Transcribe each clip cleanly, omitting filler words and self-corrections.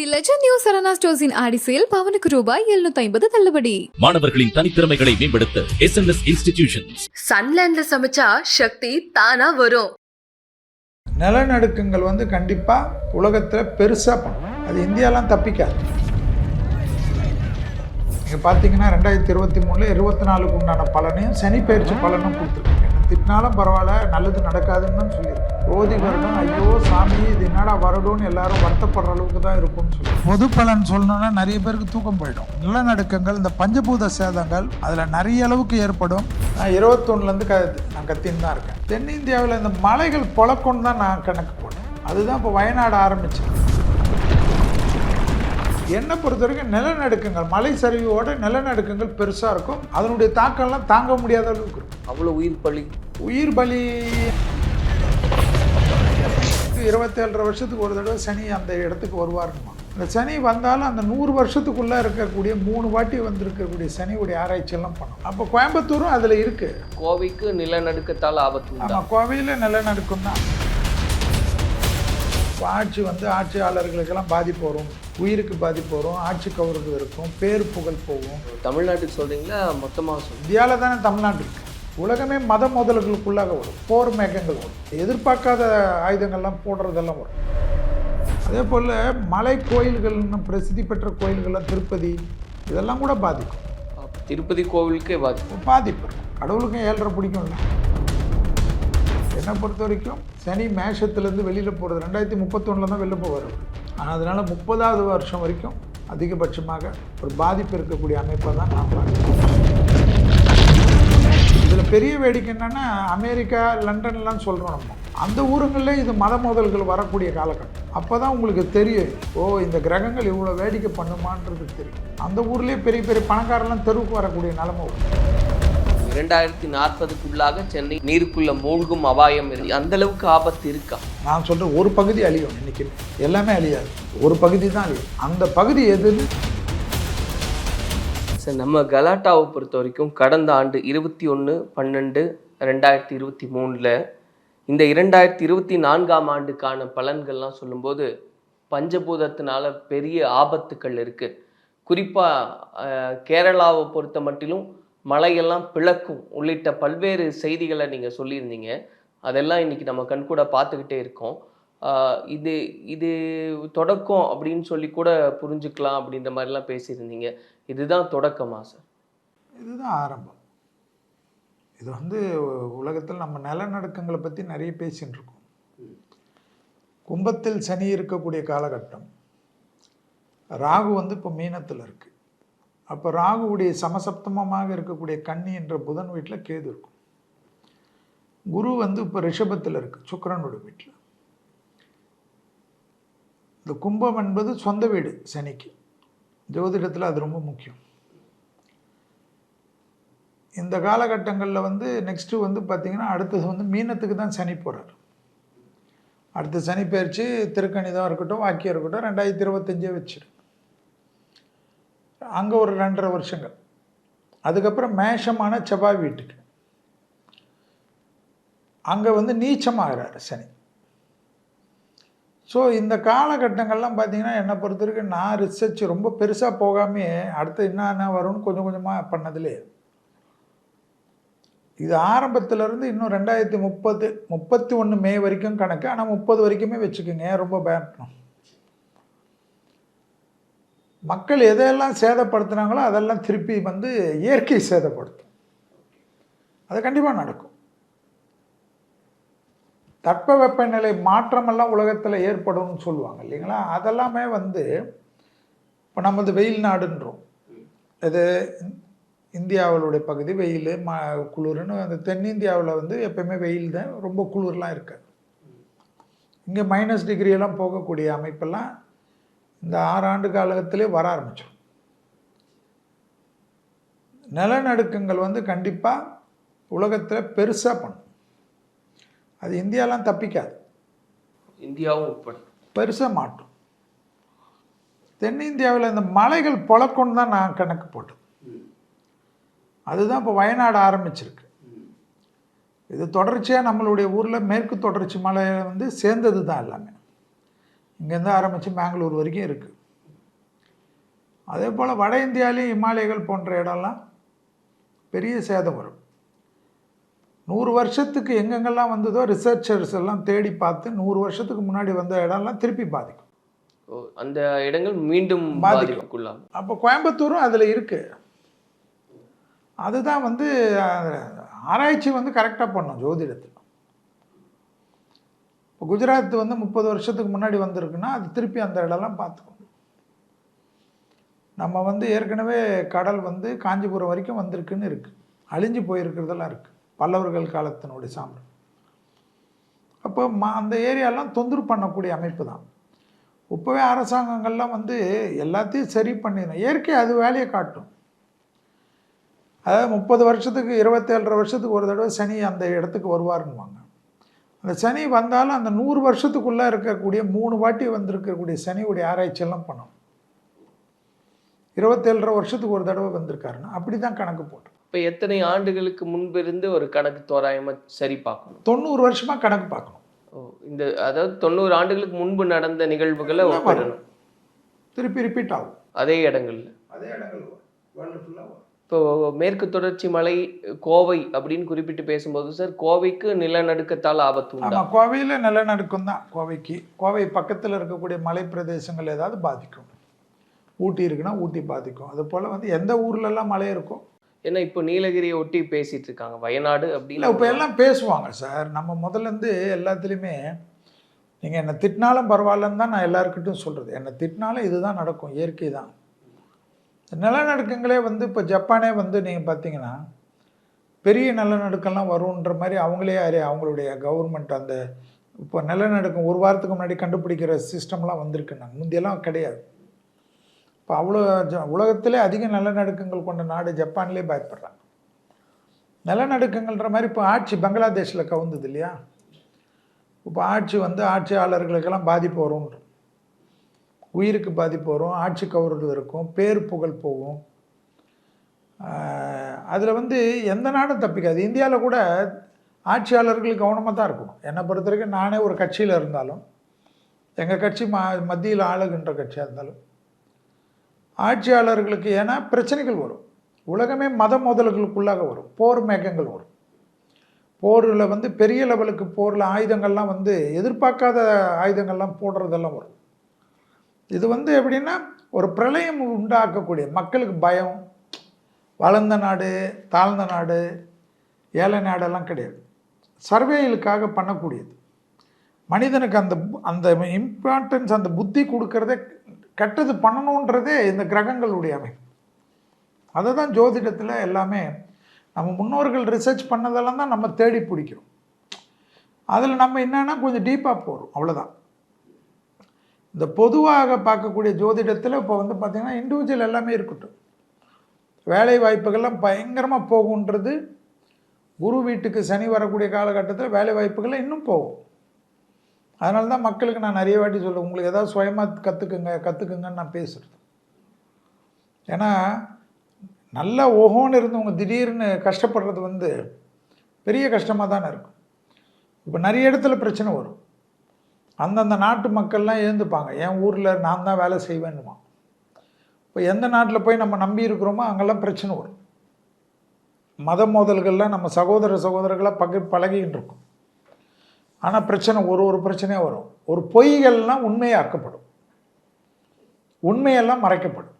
தி legend new Saravana stores இன் ஆடி sale பவனுக்கு ரூபாய் 750 தள்ளுபடி. மாணவர்களின் தனித்திறமைகளை மேம்படுத்த SNS இன்ஸ்டிடியூஷன்ஸ். சன்லேண்ட்ல சமைச்சா சக்தி தானா வரும். நிலநடுக்கங்கள் கண்டிப்பாக உலகத்தில் பெருசாக பண்ணும். அது இந்தியாலாம் தப்பிக்காது. நீங்கள் பார்த்தீங்கன்னா 2023 24க்கு உண்டான பலனையும் சனி பயிற்சி பலனும் கொடுத்துருக்கேன். திட்டினாலும் பரவாயில்ல, நல்லது நடக்காதுன்னு தான் சொல்லியிருக்கேன். ரோதி வருடம் ஐயோ சாமி இது என்னடா வருடம்னு எல்லாரும் வருத்தப்படுற அளவுக்கு தான் இருக்கும்னு சொல்லி பொது பலன் சொல்லணும்னா நிறைய பேருக்கு தூக்கம் போயிடும். நிலநடுக்கங்கள், இந்த பஞ்சபூத சேதங்கள் அதில் நிறைய அளவுக்கு ஏற்படும். நான் 21லேருந்து நான் கத்தின்னு தான் இருக்கேன். தென்னிந்தியாவில் இந்த மலைகள் பொழக்கொண்டு தான் நான் கணக்கு போனேன். அதுதான் இப்போ வயநாடு ஆரம்பித்தேன். என்னை பொறுத்த வரைக்கும் நிலநடுக்கங்கள், மலை சரிவோட நிலநடுக்கங்கள் பெருசாக இருக்கும். அதனுடைய தாக்கம்லாம் தாங்க முடியாத அளவுக்கு இருக்கும். அவ்வளோ உயிர் பலி 27 வருஷத்துக்கு ஒரு தடவை சனி அந்த இடத்துக்கு வருவாருமா. இந்த சனி வந்தாலும் அந்த 100 வருஷத்துக்குள்ளே இருக்கக்கூடிய 3 வாட்டி வந்திருக்கக்கூடிய சனியுடைய ஆராய்ச்சியெல்லாம் பண்ணும். அப்போ கோயம்புத்தூரும் அதில் இருக்குது. கோவைக்கு நிலநடுக்கத்தால் ஆபத்து. ஆமாம், கோவையில் நிலநடுக்கம் தான். ஆட்சி ஆட்சியாளர்களுக்கெல்லாம் பாதிப்பு வரும், உயிருக்கு பாதிப்பு வரும், ஆட்சி கவுறது இருக்கும், பேர் புகழ் போகும். தமிழ்நாட்டுக்கு சொல்கிறீங்களா மொத்தமாக சொல்லுங்கள்? இந்தியாவில் தானே தமிழ்நாடு இருக்குது. உலகமே மத மோதல்களுக்குள்ளாக வரும், போர் மேகங்கள் வரும், எதிர்பார்க்காத ஆயுதங்கள்லாம் போடுறதெல்லாம் வரும். அதே போல் மலை கோயில்கள்னு பிரசித்தி பெற்ற கோயில்கள்லாம் திருப்பதி இதெல்லாம் கூட பாதிக்கும். திருப்பதி கோவிலுக்கே பாதிப்பு இருக்கும். கடவுளுக்கும் 7.5 பிடிக்கும்ல. என்னை பொறுத்த வரைக்கும் சனி மேஷத்துலேருந்து வெளியில் போகிறது 2031 தான் வெளில போவார். ஆனால் அதனால் 30வது வருஷம் வரைக்கும் அதிகபட்சமாக ஒரு பாதிப்பு இருக்கக்கூடிய அமைப்பை தான் நான் பார்க்குறேன். இதில் பெரிய வேடிக்கை என்னென்னா, அமெரிக்கா லண்டன்லாம் சொல்கிறோம் நம்ம, அந்த ஊருங்களில் இது மத மோதல்கள் வரக்கூடிய காலகட்டம். அப்போ தான் உங்களுக்கு தெரியும், ஓ இந்த கிரகங்கள் இவ்வளோ வேடிக்கை பண்ணுமான்றது தெரியும். அந்த ஊர்லேயே பெரிய பெரிய பணக்காரெல்லாம் தெருவுக்கு வரக்கூடிய நிலைமை வரும். 2040க்குள்ளாக சென்னை நீருக்குள்ள மூழ்கும் அபாயம் இருக்கு. அந்த அளவுக்கு ஆபத்து இருக்கா? நான் சொல்கிறேன், ஒரு பகுதி அழியும். இன்றைக்கி எல்லாமே அழியாது, ஒரு பகுதி தான் அழியும். அந்த பகுதி எதுன்னு சார், நம்ம கலாட்டாவை பொறுத்த வரைக்கும் கடந்த ஆண்டு 21/12/2023 இந்த 2024ஆம் ஆண்டுக்கான பலன்கள்லாம் சொல்லும்போது பஞ்சபூதத்தினால பெரிய ஆபத்துக்கள் இருக்குது. குறிப்பாக கேரளாவை பொறுத்த மட்டிலும் மழையெல்லாம் பிளக்கும் உள்ளிட்ட பல்வேறு செய்திகளை நீங்கள் சொல்லியிருந்தீங்க. அதெல்லாம் இன்றைக்கி நம்ம கண்கூட பார்த்துக்கிட்டே இருக்கோம். இது தொடக்கம் அப்படின்னு சொல்லி கூட புரிஞ்சுக்கலாம் அப்படின்ற மாதிரிலாம் பேசியிருந்தீங்க. இதுதான் தொடக்கமா சார்? இதுதான் ஆரம்பம். இது உலகத்தில் நம்ம நிலநடுக்கங்களை பற்றி நிறைய பேசின்னு இருக்கோம். கும்பத்தில் சனி இருக்கக்கூடிய காலகட்டம். ராகு இப்போ மீனத்தில் இருக்குது. அப்போ ராகுவுடைய சமசப்தமமாக இருக்கக்கூடிய கன்னி என்ற புதன் வீட்டில் கேது இருக்கும். குரு இப்போ ரிஷபத்தில் இருக்குது, சுக்கிரனோட வீட்டில். இந்த கும்பம் என்பது சொந்த வீடு சனிக்கு. ஜோதிடத்தில் அது ரொம்ப முக்கியம். இந்த காலகட்டங்களில் நெக்ஸ்ட்டு பார்த்திங்கன்னா அடுத்தது மீனத்துக்கு தான் சனி போகிறார். அடுத்த சனி பயிற்சி திருக்கணிதம் இருக்கட்டும், வாக்கியம் இருக்கட்டும், 2025 வச்சிரு. அங்கே ஒரு 2.5 வருஷங்கள். அதுக்கப்புறம் மேஷமான செவ்வாய் வீட்டுக்கு அங்கே நீச்சமாகிறார் சனி. ஸோ இந்த காலகட்டங்கள்லாம் பார்த்திங்கன்னா என்னை பொறுத்த வரைக்கும் நான் ரிசர்ச் ரொம்ப பெருசாக போகாமே அடுத்து என்ன வரும்னு கொஞ்சம் கொஞ்சமாக பண்ணதிலே இது ஆரம்பத்திலேருந்து இன்னும் 2031 மே வரைக்கும் கணக்கு. ஆனால் 30 வரைக்குமே வச்சுக்கோங்க, ஏன் ரொம்ப பயப்படணும். மக்கள் எதையெல்லாம் சேதப்படுத்துனாங்களோ அதெல்லாம் திருப்பி இயற்கை சேதப்படுத்தும். அது கண்டிப்பாக நடக்கும். தட்பவெப்பநிலை மாற்றமெல்லாம் உலகத்தில் ஏற்படும்னு சொல்லுவாங்க இல்லைங்களா? அதெல்லாமே இப்போ நமது வெயில் நாடுன்றோம். இது இந்தியாவுடைய பகுதி வெயில் குளிர்னு. அந்த தென்னிந்தியாவில் எப்பயுமே வெயில் தான், ரொம்ப குளிர்லாம் இருக்காது. இங்கே -டிகிரியெல்லாம் போகக்கூடிய அமைப்பெல்லாம் இந்த 6 ஆண்டு காலத்திலே வர ஆரம்பிச்சிடும். நிலநடுக்கங்கள் கண்டிப்பாக உலகத்தில் பெருசாக பண்ணும். அது இந்தியாலாம் தப்பிக்காது. இந்தியாவும் உட்பட பெருசாக மாட்டும். தென்னிந்தியாவில் இந்த மலைகள் பொழக்கொண்டு தான் நான் கணக்கு போட்டது. அதுதான் இப்போ வயநாடு ஆரம்பிச்சிருக்கு. இது தொடர்ச்சியாக நம்மளுடைய ஊரில் மேற்கு தொடர்ச்சி மலை சேர்ந்தது தான் எல்லாமே. இங்கேருந்து ஆரம்பித்து பெங்களூர் வரைக்கும் இருக்குது. அதே போல் வட இந்தியாவிலையும் இமாலயங்கள் போன்ற இடம்லாம் பெரிய சேதம் வரும். 100 வருஷத்துக்கு எங்கெங்கெல்லாம் வந்ததோ ரிசர்ச்சர்ஸ் எல்லாம் தேடி பார்த்து 100 வருஷத்துக்கு முன்னாடி வந்த இடம்லாம் திருப்பி பாதிக்கும். அந்த இடங்கள் மீண்டும் பாதிப்புக்குள்ளாகும். அப்போ கோயம்புத்தூரும் அதில் இருக்குது. அதுதான் வந்து ஆராய்ச்சி வந்து கரெக்டாக பண்ணும் ஜோதிடத்தில். இப்போ குஜராத் வந்து 30 வருஷத்துக்கு முன்னாடி வந்திருக்குன்னா அது திருப்பி அந்த இடம்லாம் பார்த்துக்கணும். நம்ம வந்து ஏற்கனவே கடல் வந்து காஞ்சிபுரம் வரைக்கும் வந்திருக்குன்னு இருக்குது, அழிஞ்சு போயிருக்கிறதெல்லாம் இருக்குது, பல்லவர்கள் காலத்தினுடைய சாம்பல். அப்போ அந்த ஏரியாலாம் தொந்தரவு பண்ணக்கூடிய அமைப்பு தான். இப்போவே அரசாங்கங்கள்லாம் வந்து எல்லாத்தையும் சரி பண்ணிடணும். இயற்கை அது வேலையை காட்டும். அதாவது 30 வருஷத்துக்கு 27 வருஷத்துக்கு ஒரு தடவை சனி அந்த இடத்துக்கு வருவாருன்னுவாங்க. அந்த சனி வந்தாலும் அந்த 100 வருஷத்துக்குள்ளே இருக்கக்கூடிய 3 வாட்டி வந்திருக்கக்கூடிய சனியுடைய ஆராய்ச்சியெல்லாம் பண்ணணும். 27 வருஷத்துக்கு ஒரு தடவை வந்திருக்காருன்னா அப்படி தான் கணக்கு போட்டு. இப்போ எத்தனை ஆண்டுகளுக்கு முன்பு இருந்து ஒரு கணக்கு தோராயமாக சரி பார்க்கணும்? 90 வருஷமாக கணக்கு பார்க்கணும். இந்த அதாவது 90 ஆண்டுகளுக்கு முன்பு நடந்த நிகழ்வுகளை ஒப்பிடணும். திருப்பி ரிப்பீட் ஆகும் அதே இடங்கள்ல. வேர்ல்டு ஃபுல்லாக. இப்போ மேற்கு தொடர்ச்சி மலை, கோவை அப்படின்னு குறிப்பிட்டு பேசும்போது சார், கோவைக்கு நிலநடுக்கத்தால் ஆபத்து உண்டா? ஆமாம், கோவையில் நிலநடுக்கம் தான். கோவை பக்கத்தில் இருக்கக்கூடிய மலை பிரதேசங்கள் ஏதாவது பாதிக்கும். ஊட்டி இருக்குன்னா ஊட்டி பாதிக்கும். அது போல் வந்து எந்த ஊர்லெல்லாம் மழை இருக்கும். ஏன்னா இப்போ நீலகிரியை ஒட்டி பேசிட்டு இருக்காங்க, வயநாடு அப்படின்னு. இப்போ எல்லாம் பேசுவாங்க சார். நம்ம முதல்லேருந்து எல்லாத்துலேயுமே நீங்கள் என்னை திட்டினாலும் பரவாயில்லன்னு தான் நான் எல்லாருக்கிட்டும் சொல்கிறது. என்னை திட்டினாலும் இதுதான் நடக்கும், இயற்கை தான். நிலநடுக்கங்களே வந்து இப்போ ஜப்பானே வந்து நீங்கள் பார்த்தீங்கன்னா பெரிய நிலநடுக்கம்லாம் வரும்ன்ற மாதிரி அவங்களே அவங்களுடைய கவர்மெண்ட் அந்த இப்போ நிலநடுக்கம் 1 வாரத்துக்கு முன்னாடி கண்டுபிடிக்கிற சிஸ்டம்லாம் வந்திருக்குன்னாங்க. முந்தியெல்லாம் கிடையாது. இப்போ அவ்வளோ உலகத்திலே அதிக நிலநடுக்கங்கள் கொண்ட நாடு ஜப்பான்லேயே பயப்படுறாங்க. நிலநடுக்கங்கள்ன்ற மாதிரி இப்போ ஆட்சி பங்களாதேஷில் கவுந்தது இல்லையா? இப்போ ஆட்சி வந்து ஆட்சியாளர்களுக்கெல்லாம் பாதிப்பு வரும், உயிருக்கு பாதிப்பு வரும், ஆட்சி கவுறது இருக்கும், பேர் புகழ் போகும். அதில் வந்து எந்த நாடும் தப்பிக்காது. இந்தியாவில் கூட ஆட்சியாளர்கள் கவனமாக தான் இருக்கணும். என்னை பொறுத்த வரைக்கும் நானே ஒரு கட்சியில் இருந்தாலும், எங்கள் கட்சி மத்தியில் ஆளுகின்ற கட்சியாக இருந்தாலும், ஆட்சியாளர்களுக்கு ஏன்னா பிரச்சனைகள் வரும். உலகமே மத மோதல்களுக்குள்ளாக வரும், போர் மேகங்கள் வரும். போரில் வந்து பெரிய லெவலுக்கு போரில் ஆயுதங்கள்லாம் வந்து எதிர்பார்க்காத ஆயுதங்கள்லாம் போடுறதெல்லாம் வரும். இது வந்து எப்படின்னா ஒரு பிரளயம் உண்டாக்கக்கூடிய, மக்களுக்கு பயம். வளர்ந்த நாடு, தாழ்ந்த நாடு, ஏழை நாடெல்லாம் கிடையாது. சர்வேலுக்காக பண்ணக்கூடியது. மனிதனுக்கு அந்த அந்த இம்பார்ட்டன்ஸ், அந்த புத்தி கொடுக்கறதே, கெட்டது பண்ணணுன்றதே இந்த கிரகங்களுடைய அமைப்பு. அதை தான் ஜோதிடத்தில் எல்லாமே நம்ம முன்னோர்கள் ரிசர்ச் பண்ணதெல்லாம் தான் நம்ம தேடி பிடிக்கிறோம். அதில் நம்ம என்னென்னா கொஞ்சம் டீப்பாக போகிறோம், அவ்வளோதான். இந்த பொதுவாக பார்க்கக்கூடிய ஜோதிடத்தில் இப்போ வந்து பார்த்திங்கன்னா இண்டிவிஜுவல் எல்லாமே இருக்கட்டும். வேலை வாய்ப்புகள்லாம் பயங்கரமாக போகுன்றது. குரு வீட்டுக்கு சனி வரக்கூடிய காலகட்டத்தில் வேலை வாய்ப்புகள் இன்னும் போகும். அதனால தான் மக்களுக்கு நான் நிறைய வாட்டி சொல்லுவேன், உங்களுக்கு ஏதாவது சுயமாக கற்றுக்குங்கன்னு நான் பேசுகிறது. ஏன்னா நல்லா ஓஹோன்னு இருந்தவங்க திடீர்னு கஷ்டப்படுறது வந்து பெரிய கஷ்டமாக தானே இருக்கும். இப்போ நிறைய இடத்துல பிரச்சனை வரும். அந்தந்த நாட்டு மக்கள்லாம் எழுந்துப்பாங்க, என் ஊரில் நான் தான் வேலை செய்வேன்னுமா. இப்போ எந்த நாட்டில் போய் நம்ம நம்பி இருக்கிறோமோ அங்கெல்லாம் பிரச்சனை வரும். மத மோதல்கள்லாம் நம்ம சகோதரர்களாக பழகின்னு இருக்கும். ஆனால் பிரச்சனை ஒரு பிரச்சனையாக வரும். ஒரு பொய்கள்லாம் உண்மையாக்கப்படும், உண்மையெல்லாம் மறைக்கப்படும்.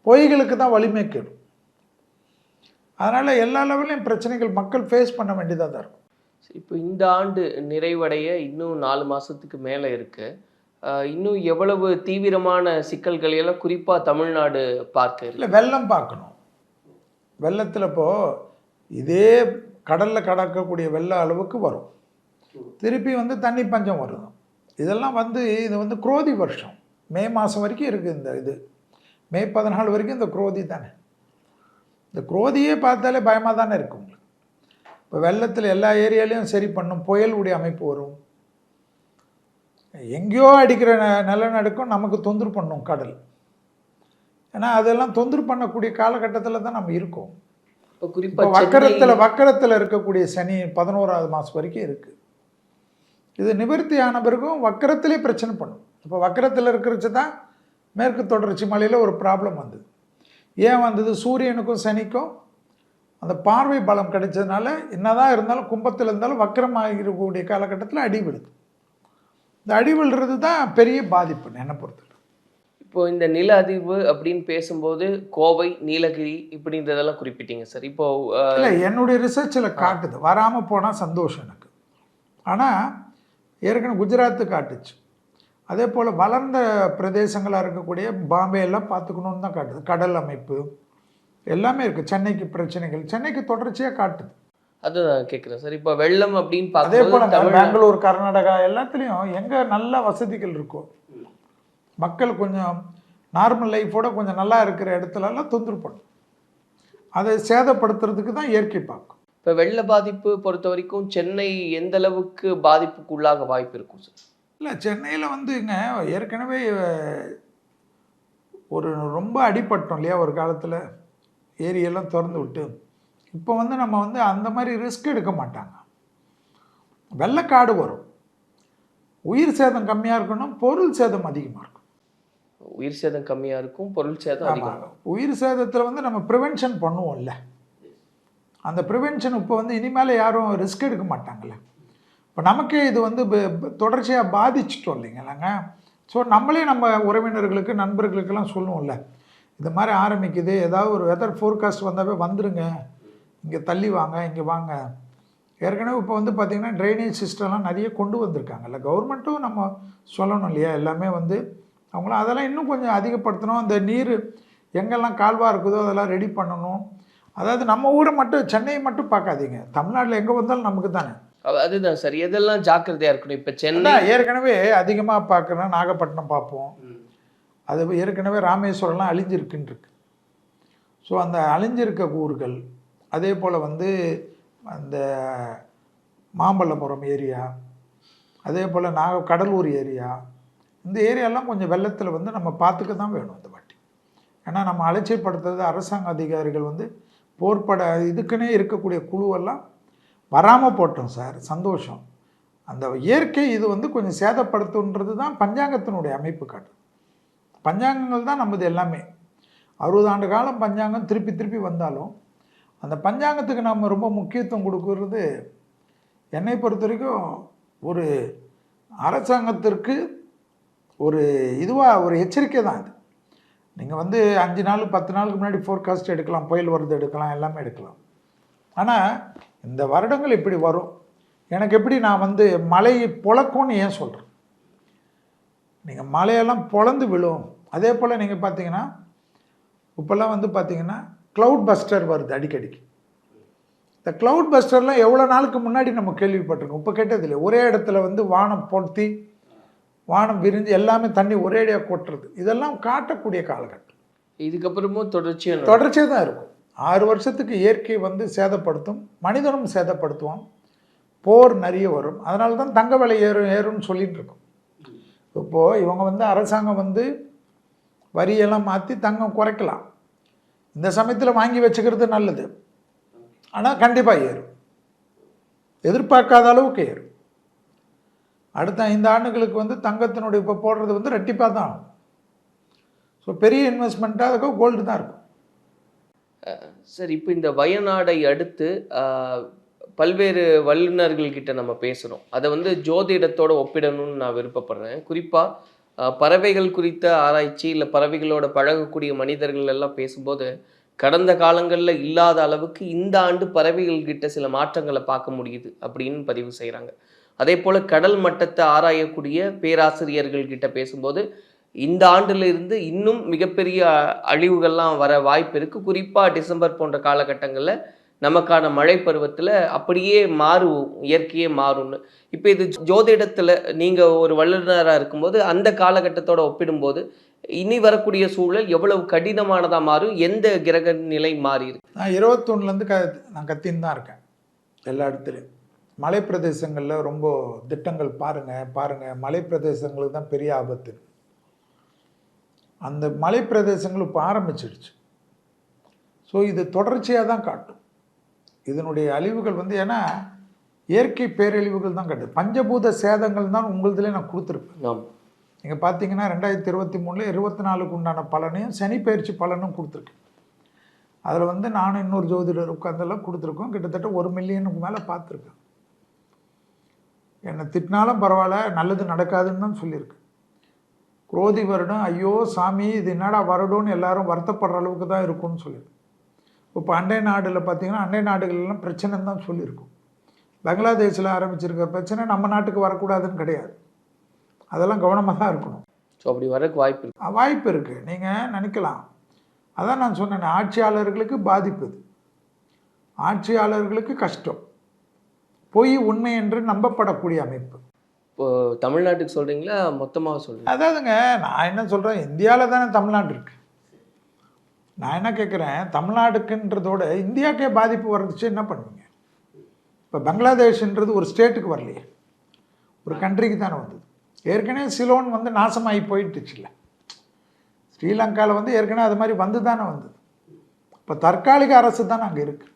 பொய்களுக்கு தான் வலிமை கேடும். அதனால் எல்லா லெவலையும் பிரச்சனைகள் மக்கள் ஃபேஸ் பண்ண வேண்டியதாக தான் இருக்கும். இப்போ இந்த ஆண்டு நிறைவடைய இன்னும் 4 மாதத்துக்கு மேலே இருக்குது. இன்னும் எவ்வளவு தீவிரமான சிக்கல்களை எல்லாம் குறிப்பாக தமிழ்நாடு பார்க்க இல்லை, வெள்ளம் பார்க்கணும். வெள்ளத்தில் இப்போது இதே கடலில் கடக்கக்கூடிய வெள்ள அளவுக்கு வரும். திருப்பி வந்து தண்ணி பஞ்சம் வரும். இதெல்லாம் வந்து இது வந்து குரோதி வருஷம். மே மாதம் வரைக்கும் இருக்குது இந்த இது. மே 14 வரைக்கும் இந்த குரோதி தானே. இந்த குரோதியே பார்த்தாலே பயமாக தானே இருக்கும் உங்களுக்கு. இப்போ வெள்ளத்தில் எல்லா ஏரியாலையும் சரி பண்ணும், புயலுடைய அமைப்பு வரும். எங்கேயோ அடிக்கிற நிலநடுக்கம் நமக்கு தொந்தரவு பண்ணும் கடல். ஏன்னா அதெல்லாம் தொந்தரவு பண்ணக்கூடிய காலகட்டத்தில் தான் நம்ம இருக்கோம். இப்போ குறிப்பாக வக்கரத்தில் இருக்கக்கூடிய சனி 11ஆவது மாதம் வரைக்கும் இருக்குது. இது நிவர்த்தி ஆன பிறகும் வக்கரத்திலே பிரச்சனை பண்ணும். இப்போ வக்கரத்தில் இருக்கிறச்சு தான் மேற்கு தொடர்ச்சி மலையில் ஒரு ப்ராப்ளம் வந்தது. ஏன் வந்தது? சூரியனுக்கும் சனிக்கும் அந்த பார்வை பலம் கிடைச்சதுனால என்னதான் இருந்தாலும் கும்பத்தில் இருந்தாலும் வக்கரமாக இருக்கக்கூடிய காலகட்டத்தில் அடி விழுது. இந்த அடி விழுறது தான் பெரிய பாதிப்பு என்னை பொறுத்தவரை. இப்போ இந்த நில அதிர்வு அப்படின்னு பேசும்போது கோவை, நீலகிரி இப்படின்றதெல்லாம் குறிப்பிட்டீங்க சார். இப்போ இல்லை, என்னுடைய ரிசர்ச்சில் காட்டுது. வராமல் போனால் சந்தோஷம் எனக்கு. ஆனால் ஏற்கனவே குஜராத்து காட்டுச்சு. அதே போல் வளர்ந்த பிரதேசங்களாக இருக்கக்கூடிய பாம்பே எல்லாம் பார்த்துக்கணுன்னு தான் காட்டுது. கடல் அமைப்பு எல்லாமே இருக்குது. சென்னைக்கு பிரச்சனைகள் சென்னைக்கு தொடர்ச்சியாக காட்டுது. அதுதான் கேட்குறேன் சார். இப்போ வெள்ளம் அப்படின்னு அதே போல் பார்க்கும்போது பெங்களூர், கர்நாடகா எல்லாத்துலேயும் எங்கே நல்ல வசதிகள் இருக்கும், மக்கள் கொஞ்சம் நார்மல் லைஃபோட கொஞ்சம் நல்லா இருக்கிற இடத்துலலாம் தொந்தரவு பண்ணும். அதை சேதப்படுத்துறதுக்கு தான் இயற்கை பார்க்கும். இப்போ வெள்ள பாதிப்பு பொறுத்த வரைக்கும் சென்னை எந்த அளவுக்கு பாதிப்புக்கு உள்ளாக வாய்ப்பு இருக்கும் சார்? இல்லை, சென்னையில் வந்துங்க ஏற்கனவே ஒரு ரொம்ப அடிபட்டோம் இல்லையா ஒரு காலத்தில், ஏரியெல்லாம் திறந்து விட்டு. இப்போ நம்ம அந்த மாதிரி ரிஸ்க் எடுக்க மாட்டாங்க. வெள்ளக்காடு வரும், உயிர் சேதம் கம்மியாக இருக்கணும், பொருள் சேதம் அதிகமாக இருக்கும். உயிர் சேதம் கம்மியாக இருக்கும், பொருள் சேதம் அதிகம். உயிர் சேதத்தில் நம்ம ப்ரிவென்ஷன் பண்ணுவோம்ல, அந்த ப்ரிவென்ஷன் இப்போ இனிமேல் யாரும் ரிஸ்க் எடுக்க மாட்டாங்கல்ல. இப்போ நமக்கே இது தொடர்ச்சியாக பாதிச்சிட்டோம் இல்லைங்களாங்க. ஸோ நம்மளே நம்ம உறவினர்களுக்கு நண்பர்களுக்கெல்லாம் சொல்லுவோம்ல, இந்த மாதிரி ஆரம்பிக்குது, ஏதாவது ஒரு வெதர் ஃபோர்காஸ்ட் வந்தாவே வந்துடுங்க, இங்கே தள்ளி வாங்க, இங்கே வாங்க. ஏற்கனவே இப்போ பார்த்திங்கன்னா ட்ரைனேஜ் சிஸ்டம்லாம் நிறைய கொண்டு வந்திருக்காங்கல்ல. கவர்மெண்ட்டும் நம்ம சொல்லணும் இல்லையா, எல்லாமே அவங்களாம் அதெல்லாம் இன்னும் கொஞ்சம் அதிகப்படுத்தணும். அந்த நீர் எங்கெல்லாம் கால்வாய் இருக்குதோ அதெல்லாம் ரெடி பண்ணணும். அதாவது நம்ம ஊரை மட்டும், சென்னையை மட்டும் பார்க்காதீங்க, தமிழ்நாட்டில் எங்கே வந்தாலும் நமக்கு தானே. அதுதான் சார், எதெல்லாம் ஜாக்கிரதையாக இருக்கணும். இப்போ சென்னை ஏற்கனவே அதிகமாக பார்க்குறேன்னா நாகப்பட்டினம் பார்ப்போம். அது ஏற்கனவே ராமேஸ்வரம்லாம் அழிஞ்சிருக்குன்னு இருக்கு. ஸோ அந்த அழிஞ்சிருக்க ஊர்கள், அதே போல் அந்த மாமல்லபுரம் ஏரியா, அதே போல் கடலூர் ஏரியா, இந்த ஏரியாலாம் கொஞ்சம் வெள்ளத்தில் நம்ம பார்த்துக்க தான் வேணும் இந்த வாட்டி. ஏன்னா நம்ம அலட்சியப்படுத்துறது அரசாங்க அதிகாரிகள் போர்ப்பட இதுக்குன்னே இருக்கக்கூடிய குழுவெல்லாம் வராமல் போட்டோம் சார், சந்தோஷம். அந்த இயற்கை இது கொஞ்சம் சேதப்படுத்துன்றது தான் பஞ்சாங்கத்தினுடைய அமைப்பு காட்டு. பஞ்சாங்கங்கள் தான் நம்மது எல்லாமே. 60 ஆண்டு காலம் பஞ்சாங்கம் திருப்பி திருப்பி வந்தாலும் அந்த பஞ்சாங்கத்துக்கு நம்ம ரொம்ப முக்கியத்துவம் கொடுக்கறது என்னை பொறுத்த வரைக்கும் ஒரு அரசாங்கத்திற்கு ஒரு இதுவாக ஒரு எச்சரிக்கை தான் இது. நீங்கள் 5 நாள் 10 நாளுக்கு முன்னாடி ஃபோர்காஸ்ட் எடுக்கலாம், புயல் வருது எடுக்கலாம், எல்லாமே எடுக்கலாம். ஆனால் இந்த வருடங்கள் இப்படி வரும். எனக்கு எப்படி நான் மழையை பொழக்கும்னு ஏன் சொல்கிறேன், நீங்கள் மழையெல்லாம் பொழந்து விழும். அதே போல் நீங்கள் பார்த்தீங்கன்னா இப்போல்லாம் பார்த்தீங்கன்னா க்ளவுட் பஸ்டர் வருது அடிக்கடிக்கு. இந்த க்ளவுட் பஸ்டர்லாம் எவ்வளோ நாளுக்கு முன்னாடி நம்ம கேள்விப்பட்டிருக்கோம், இப்போ கேட்டதில்லை. ஒரே இடத்துல வானம் பொருத்தி வானம் விரிஞ்சு எல்லாமே தண்ணி ஒரேடியாக கொட்டுறது, இதெல்லாம் காட்டக்கூடிய காலகட்டம். இதுக்கப்புறமும் தொடர்ச்சியாக தான் இருக்கும். 6 வருஷத்துக்கு இயற்கை சேதப்படுத்தும், மனிதனும் சேதப்படுத்துவோம், போர் நிறைய வரும். அதனால தான் தங்க விலை ஏறும்னு சொல்லிட்டு இருக்கோம். இப்போது இவங்க அரசாங்கம் வரியெல்லாம் மாற்றி தங்கம் குறைக்கலாம். இந்த சமயத்தில் வாங்கி வச்சுக்கிறது நல்லது. ஆனால் கண்டிப்பாக ஏறும், எதிர்பார்க்காத அளவுக்கு ஏறும். அடுத்த 5 ஆண்டுகளுக்கு தங்கத்தினுடைய இப்போ போடுறது ரெட்டிப்பாக தான் ஆகும். ஸோ பெரிய இன்வெஸ்ட்மெண்ட்டாக அதுக்கு கோல்டு தான் இருக்கும். சார், இப்போ இந்த வயநாடை அடுத்து பல்வேறு வல்லுநர்கள்கிட்ட நம்ம பேசுகிறோம். அதை ஜோதிடத்தோட ஒப்பிடணும்னு நான் விருப்பப்படுறேன். குறிப்பாக பறவைகள் குறித்த ஆராய்ச்சி, இல்லை பறவைகளோட பழகக்கூடிய மனிதர்கள் எல்லாம் பேசும்போது கடந்த காலங்களில் இல்லாத அளவுக்கு இந்த ஆண்டு பறவைகள் கிட்ட சில மாற்றங்களை பார்க்க முடியுது அப்படின்னு பதிவு செய்கிறாங்க. அதே போல் கடல் மட்டத்தை ஆராயக்கூடிய பேராசிரியர்கள் கிட்ட பேசும்போது இந்த ஆண்டுல இருந்து இன்னும் மிகப்பெரிய அழிவுகள்லாம் வர வாய்ப்பு இருக்குது. குறிப்பாக டிசம்பர் போன்ற காலகட்டங்களில் நமக்கான மழை பருவத்தில் அப்படியே மாறும், இயற்கையே மாறும்னு. இப்போ இது ஜோதிடத்தில் நீங்கள் ஒரு வல்லுநராக இருக்கும்போது அந்த காலகட்டத்தோட ஒப்பிடும்போது இனி வரக்கூடிய சூழல் எவ்வளவு கடினமானதாக மாறும், எந்த கிரக நிலை மாறி இருக்கு? நான் 21லேருந்து நான் கத்தின்னு தான் இருக்கேன் எல்லா இடத்துலையும். மலை பிரதேசங்களில் ரொம்ப திட்டங்கள் பாருங்கள், மலை பிரதேசங்களுக்கு தான் பெரிய ஆபத்து. அந்த மலை பிரதேசங்கள் இப்போ ஆரம்பிச்சிடுச்சு. ஸோ இது தொடர்ச்சியாக தான் காட்டும். இதனுடைய அழிவுகள் ஏன்னா இயற்கை பேரழிவுகள் தான் காட்டுது. பஞ்சபூத சேதங்கள் தான் உங்களதுலேயே நான் கொடுத்துருப்பேன். நீங்கள் பார்த்தீங்கன்னா 2023 24க்கு உண்டான பலனையும் சனி பயிற்சி பலனும் கொடுத்துருக்கு. அதில் வந்து நானும் இன்னொரு ஜோதிடர் உட்காந்தெல்லாம் கொடுத்துருக்கோம். கிட்டத்தட்ட 1 மில்லியனுக்கு மேலே பார்த்துருக்கேன். என்னை திட்டினாலும் பரவாயில்ல, நல்லது நடக்காதுன்னு தான் சொல்லியிருக்கு. குரோதி வருடம், ஐயோ சாமி இது என்னடா வருடம்னு எல்லாரும் வருத்தப்படுற அளவுக்கு தான் இருக்கும்னு சொல்லியிருக்கு. இப்போ அண்டை நாடில் பார்த்தீங்கன்னா அண்டை நாடுகள்லாம் பிரச்சனைன்னு தான் சொல்லியிருக்கும். பங்களாதேஷில் ஆரம்பிச்சிருக்கிற பிரச்சனை நம்ம நாட்டுக்கு வரக்கூடாதுன்னு கிடையாது. அதெல்லாம் கவனமாக தான் இருக்கணும். ஸோ அப்படி வரக்கு வாய்ப்பு இருக்கு. வாய்ப்பு இருக்குது. நீங்கள் நினைக்கலாம், அதான் நான் சொன்னேன், ஆட்சியாளர்களுக்கு பாதிப்பு, இது ஆட்சியாளர்களுக்கு கஷ்டம், பொய் உண்மை என்று நம்பப்படக்கூடிய அமைப்பு. இப்போ தமிழ்நாட்டுக்கு சொல்கிறீங்களா மொத்தமாக சொல்கிறீங்க? அதாவதுங்க, நான் என்ன சொல்கிறேன், இந்தியாவில் தானே தமிழ்நாடு இருக்குது. நான் என்ன கேட்குறேன், தமிழ்நாடுக்குன்றதோட இந்தியாவுக்கே பாதிப்பு வந்துச்சு என்ன பண்ணுவீங்க? இப்போ பங்களாதேஷ்ன்றது ஒரு ஸ்டேட்டுக்கு வரலையே, ஒரு கண்ட்ரிக்கு தானே வந்தது. ஏற்கனவே சிலோன் வந்து நாசமாகி போயிட்டுச்சுல்ல. ஸ்ரீலங்காவில் வந்து ஏற்கனவே அது மாதிரி வந்து தானே வந்தது. இப்போ தற்காலிக அரசு தானே அங்கே இருக்குது,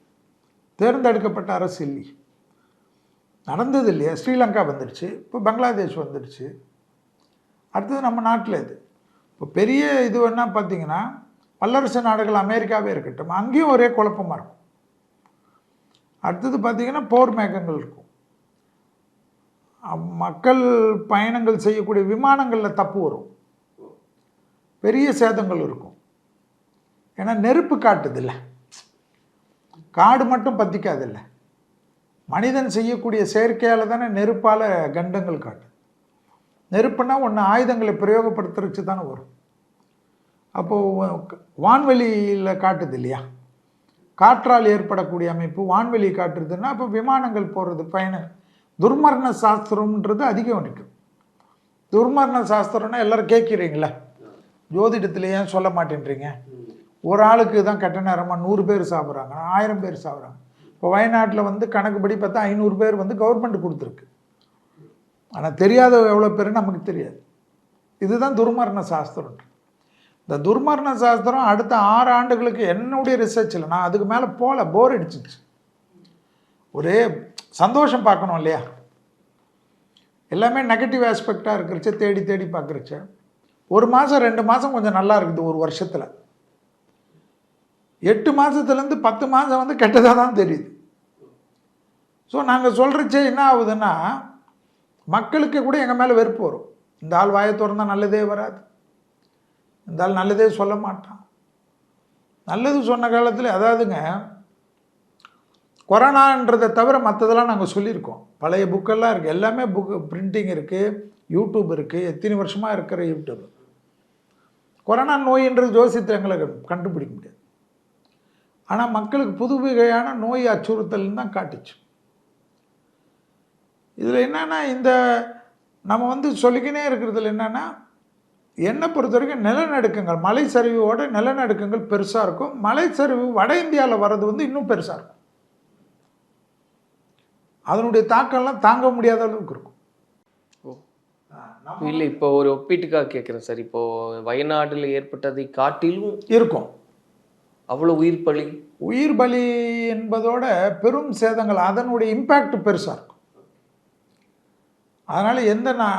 தேர்ந்தெடுக்கப்பட்ட அரசு இல்லையே, நடந்தது இல்லையா. ஸ்ரீலங்கா வந்துடுச்சு, இப்போ பங்களாதேஷ் வந்துடுச்சு, அடுத்தது நம்ம நாட்டில் இது. இப்போ பெரிய இது என்ன பார்த்தீங்கன்னா, வல்லரசு நாடுகள் அமெரிக்காவே இருக்கட்டும், அங்கேயும் ஒரே குழப்பமாக இருக்கும். அடுத்தது பார்த்திங்கன்னா போர் மேகங்கள் இருக்கும், மக்கள் பயணங்கள் செய்யக்கூடிய விமானங்களில் தப்பு வரும், பெரிய சேதங்கள் இருக்கும். ஏன்னா நெருப்பு காட்டுதில்ல, காடு மட்டும் பற்றிக்காதில்ல, மனிதன் செய்யக்கூடிய செயற்கையால் தானே நெருப்பால் கண்டங்கள் காட்டு. நெருப்புனா ஒன்று ஆயுதங்களை பிரயோகப்படுத்துறச்சு தானே வரும். அப்போது வான்வெளியில் காட்டுது இல்லையா, காற்றால் ஏற்படக்கூடிய அமைப்பு வான்வெளி காட்டுறதுன்னா அப்போ விமானங்கள் போகிறது பயணம். துர்மரண சாஸ்திரம்ன்றது அதிகம் நிற்கும். துர்மரண சாஸ்திரம்னா எல்லோரும் கேட்குறீங்களா, ஜோதிடத்தில் ஏன் சொல்ல மாட்டேன்றீங்க? ஒரு ஆளுக்கு தான் கெட்ட நேரமாக 100 பேர் சாப்பிட்றாங்க, 1000 பேர் சாப்பிட்றாங்க. இப்போ வயநாட்டில் வந்து கணக்குப்படி பார்த்தா 500 பேர் வந்து கவர்மெண்ட் கொடுத்துருக்கு. ஆனால் தெரியாத எவ்வளோ பேர் நமக்கு தெரியாது. இதுதான் துர்மரண சாஸ்திரம். இந்த துர்மரண சாஸ்திரம் அடுத்த 6 ஆண்டுகளுக்கு என்னுடைய ரிசர்ச்சில், நான் அதுக்கு மேலே போகல, போர் அடிச்சிச்சு. ஒரே சந்தோஷம் பார்க்கணும் இல்லையா, எல்லாமே நெகட்டிவ் ஆஸ்பெக்டாக இருக்கிறச்ச தேடி தேடி பார்க்குறச்ச 1 மாதம் 2 மாதம் கொஞ்சம் நல்லா இருக்குது. ஒரு வருஷத்தில் 8 மாதத்துலேருந்து 10 மாதம் வந்து கெட்டதாக தான் தெரியுது. ஸோ நாங்கள் சொல்கிறச்சே என்ன ஆகுதுன்னா, மக்களுக்கு கூட எங்கள் மேலே வெறுப்பு வரும். இந்த ஆள் வாயை திறந்தால் நல்லதே வராது, இந்த ஆள் நல்லதே சொல்ல மாட்டான். நல்லது சொன்ன காலத்தில், அதாவதுங்க கொரோனான்றதை தவிர மற்றதெல்லாம் நாங்கள் சொல்லியிருக்கோம். பழைய புக்கெல்லாம் இருக்குது, எல்லாமே புக்கு பிரிண்டிங் இருக்குது, யூடியூப் இருக்குது, எத்தனை வருஷமாக இருக்கிற யூடியூப். கொரோனா நோயின்றது ஜோசியத்தில் எங்களை கண்டுபிடிக்க முடியாது. ஆனால் மக்களுக்கு புது வகையான நோய் அச்சுறுத்தல்னு தான் காட்டுச்சு. இதில் என்னென்னா, இந்த நம்ம வந்து சொல்லிக்கினே இருக்கிறதுல என்னென்னா, என்னை பொறுத்த வரைக்கும் நிலநடுக்கங்கள், மலை சரிவோட நிலநடுக்கங்கள் பெருசாக இருக்கும். மலை சரிவு வட இந்தியாவில் வர்றது வந்து இன்னும் பெருசாக இருக்கும். அதனுடைய தாக்கம்லாம் தாங்க முடியாத அளவுக்கு இருக்கும். இல்லை, இப்போ ஒரு ஒப்பீட்டுக்காக கேட்குறேன் சார். இப்போது வயநாட்டில் ஏற்பட்டதை காட்டிலும் இருக்கும். அவ்வளோ உயிர் பலி என்பதோட பெரும் சேதங்கள், அதனுடைய இம்பேக்ட் பெருசாக இருக்கும். அதனால்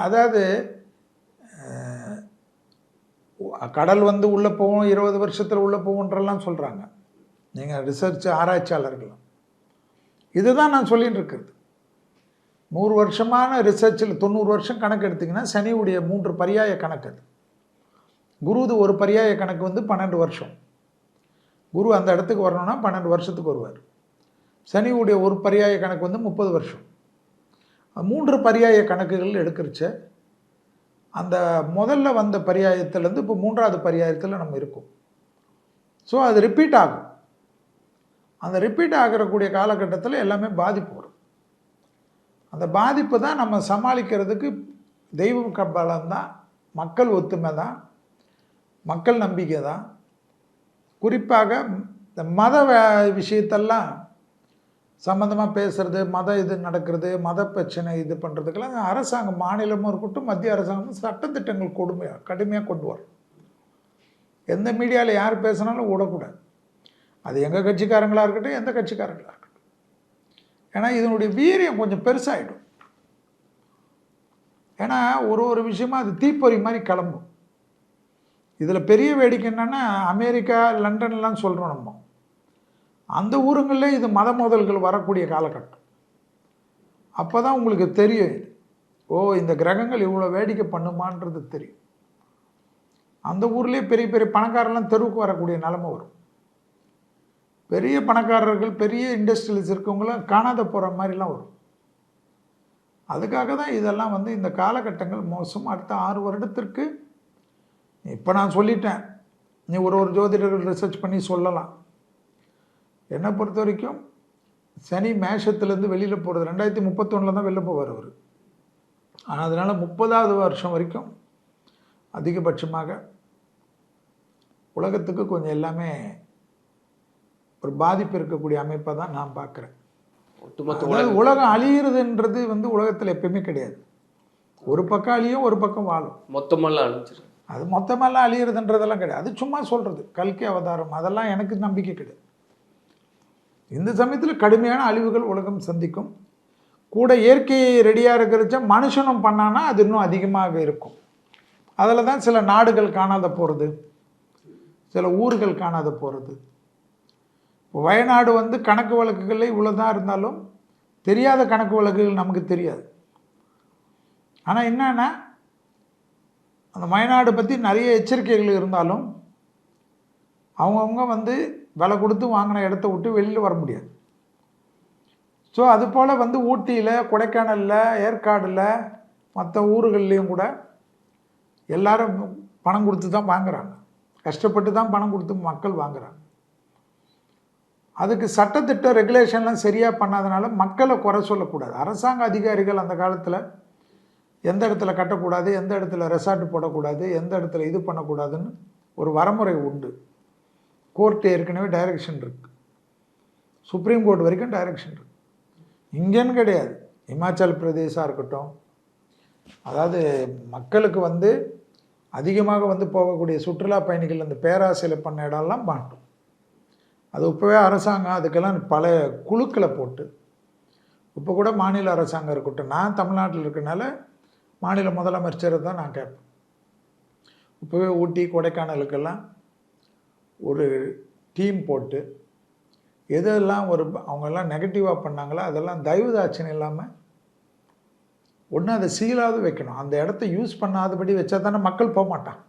அதாவது கடல் வந்து உள்ளே போகும், 20 வருஷத்தில் உள்ளே போகுன்றெல்லாம் சொல்கிறாங்க நீங்கள் ரிசர்ச் ஆராய்ச்சியாளர்கள். இதுதான் நான் சொல்லிட்டு இருக்கிறது. 100 வருஷமான ரிசர்ச்சில் 90 வருஷம் கணக்கு எடுத்திங்கன்னா சனியுடைய 3 பரியாய கணக்கு அது. குருது ஒரு பரியாய கணக்கு வந்து 12 வருஷம். குரு அந்த இடத்துக்கு வரணும்னா 12 வருஷத்துக்கு வருவார். சனியுடைய ஒரு பரியாய கணக்கு வந்து 30 வருஷம். 3 பரியாய கணக்குகள் எடுக்கிறச்ச அந்த முதல்ல வந்த பரியாயத்திலேருந்து இப்போ 3ஆவது பரியாயத்தில் நம்ம இருக்கோம். ஸோ அது ரிப்பீட் ஆகும். அந்த ரிப்பீட் ஆகிறக்கூடிய காலகட்டத்தில் எல்லாமே பாதிப்பு வரும். அந்த பாதிப்பு தான் நம்ம சமாளிக்கிறதுக்கு தெய்வ பலம் தான், மக்கள் ஒத்துமை தான், மக்கள் நம்பிக்கை தான். குறிப்பாக இந்த மத விஷயத்தெல்லாம் சம்மந்தமாக பேசுகிறது, இது நடக்கிறது, மத பிரச்சனை இது பண்ணுறதுக்கெல்லாம் அரசாங்கம், மாநிலமும் இருக்கட்டும் மத்திய அரசாங்கமும் சட்டத்திட்டங்கள் கடுமையாக கொண்டு வரும். எந்த மீடியாவில் யார் பேசினாலும் விடக்கூடாது. அது எங்கள் கட்சிக்காரங்களாக இருக்கட்டும், எந்த கட்சிக்காரங்களாக இருக்கட்டும். ஏன்னா இதனுடைய வீரியம் கொஞ்சம் பெருசாகிடும். ஏன்னா ஒரு விஷயமா அது தீப்பொறி மாதிரி கிளம்பும். இதில் பெரிய வேடிக்கை என்னென்னா, அமெரிக்கா லண்டன்லாம் சொல்கிறோம் நம்ம, அந்த ஊருங்களில் இது மத மோதல்கள் வரக்கூடிய காலகட்டம். அப்போ தான் உங்களுக்கு தெரியும் இது, ஓ இந்த கிரகங்கள் இவ்வளோ வேடிக்கை பண்ணுமான்றது தெரியும். அந்த ஊர்லேயே பெரிய பெரிய பணக்காரர்லாம் தெருவுக்கு வரக்கூடிய நிலைமை வரும். பெரிய பணக்காரர்கள், பெரிய இண்டஸ்ட்ரியல்ஸ் இருக்கவங்களாம் காணாத போகிற மாதிரிலாம் வரும். அதுக்காக தான் இதெல்லாம் வந்து இந்த காலகட்டங்கள் மோசம். அடுத்த 6 வருடத்திற்கு இப்போ நான் சொல்லிட்டேன், நீ ஒரு ஜோதிடர்கள் ரிசர்ச் பண்ணி சொல்லலாம். என்னை பொறுத்த வரைக்கும் சனி மேஷத்துலேருந்து வெளியில் போகிறது 2031 தான் வெளில போவார் அவர். ஆனால் அதனால் 30வது வருஷம் வரைக்கும் அதிகபட்சமாக உலகத்துக்கு கொஞ்சம் எல்லாமே ஒரு பாதிப்பு இருக்கக்கூடிய அமைப்பை தான் நான் பார்க்குறேன். உலகம் அழியிறதுன்றது வந்து உலகத்தில் எப்பயுமே கிடையாது. ஒரு பக்கம் அழியும், ஒரு பக்கம் வாழும். மொத்தமெல்லாம் அழிஞ்சிடும். அது மொத்தமெல்லாம் அழியிறதுன்றதெல்லாம் கிடையாது. அது சும்மா சொல்கிறது, கல்கி அவதாரம், அதெல்லாம் எனக்கு நம்பிக்கை கிடையாது. இந்த சமயத்தில் கடுமையான அழிவுகள் உலகம் சந்திக்கும். கூட இயற்கை ரெடியாக இருக்கிறச்ச மனுஷனும் பண்ணானா அது இன்னும் அதிகமாக இருக்கும். அதில் தான் சில நாடுகள் காணாத போகிறது, சில ஊர்கள் காணாத போகிறது. இப்போ வயநாடு வந்து கணக்கு வழக்குகளில் இவ்வளோதான் இருந்தாலும் தெரியாத கணக்கு வழக்குகள் நமக்கு தெரியாது. ஆனால் என்னன்னா, அந்த வயநாடு பற்றி நிறைய எச்சரிக்கைகள் இருந்தாலும் அவங்கவுங்க வந்து விலை கொடுத்து வாங்கின இடத்த விட்டு வெளியில் வர முடியாது. ஸோ அதுபோல் வந்து ஊட்டியில், கொடைக்கானலில், ஏற்காடில், மற்ற ஊர்கள்லேயும் கூட எல்லாரும் பணம் கொடுத்து தான் வாங்குகிறாங்க. கஷ்டப்பட்டு தான் பணம் கொடுத்து மக்கள் வாங்குகிறாங்க. அதுக்கு சட்டத்திட்ட ரெகுலேஷன்லாம் சரியாக பண்ணாதனால மக்களை குறை சொல்லக்கூடாது. அரசாங்க அதிகாரிகள் அந்த காலத்தில் எந்த இடத்துல கட்டக்கூடாது, எந்த இடத்துல ரெசார்ட் போடக்கூடாது, எந்த இடத்துல இது பண்ணக்கூடாதுன்னு ஒரு வரமுறை உண்டு. கோர்ட்டு ஏற்கனவே டைரக்ஷன் இருக்குது, சுப்ரீம் கோர்ட் வரைக்கும் டைரக்ஷன் இருக்குது. இங்கேன்னு கிடையாது. இமாச்சல் பிரதேசமாக இருக்கட்டும், அதாவது மக்களுக்கு வந்து அதிகமாக வந்து போகக்கூடிய சுற்றுலா பயணிகள் அந்த பேராசையில் பண்ண இடம்லாம் மாட்டோம். அது இப்போவே அரசாங்கம் அதுக்கெல்லாம் பல குழுக்களை போட்டு, இப்போ கூட மாநில அரசாங்கம் இருக்கட்டும், நான் தமிழ்நாட்டில் இருக்கனால மாநில முதலமைச்சரை தான் நான் கேட்பேன். இப்போவே ஊட்டி கொடைக்கானலுக்கெல்லாம் ஒரு டீம் போட்டு எதெல்லாம் அவங்கெல்லாம் நெகட்டிவாக பண்ணாங்களோ அதெல்லாம் தயவுதாட்சணை இல்லாமல் ஒன்று அதை சீலாவது வைக்கணும். அந்த இடத்த யூஸ் பண்ணாதபடி வச்சா தானே மக்கள் போக மாட்டான்.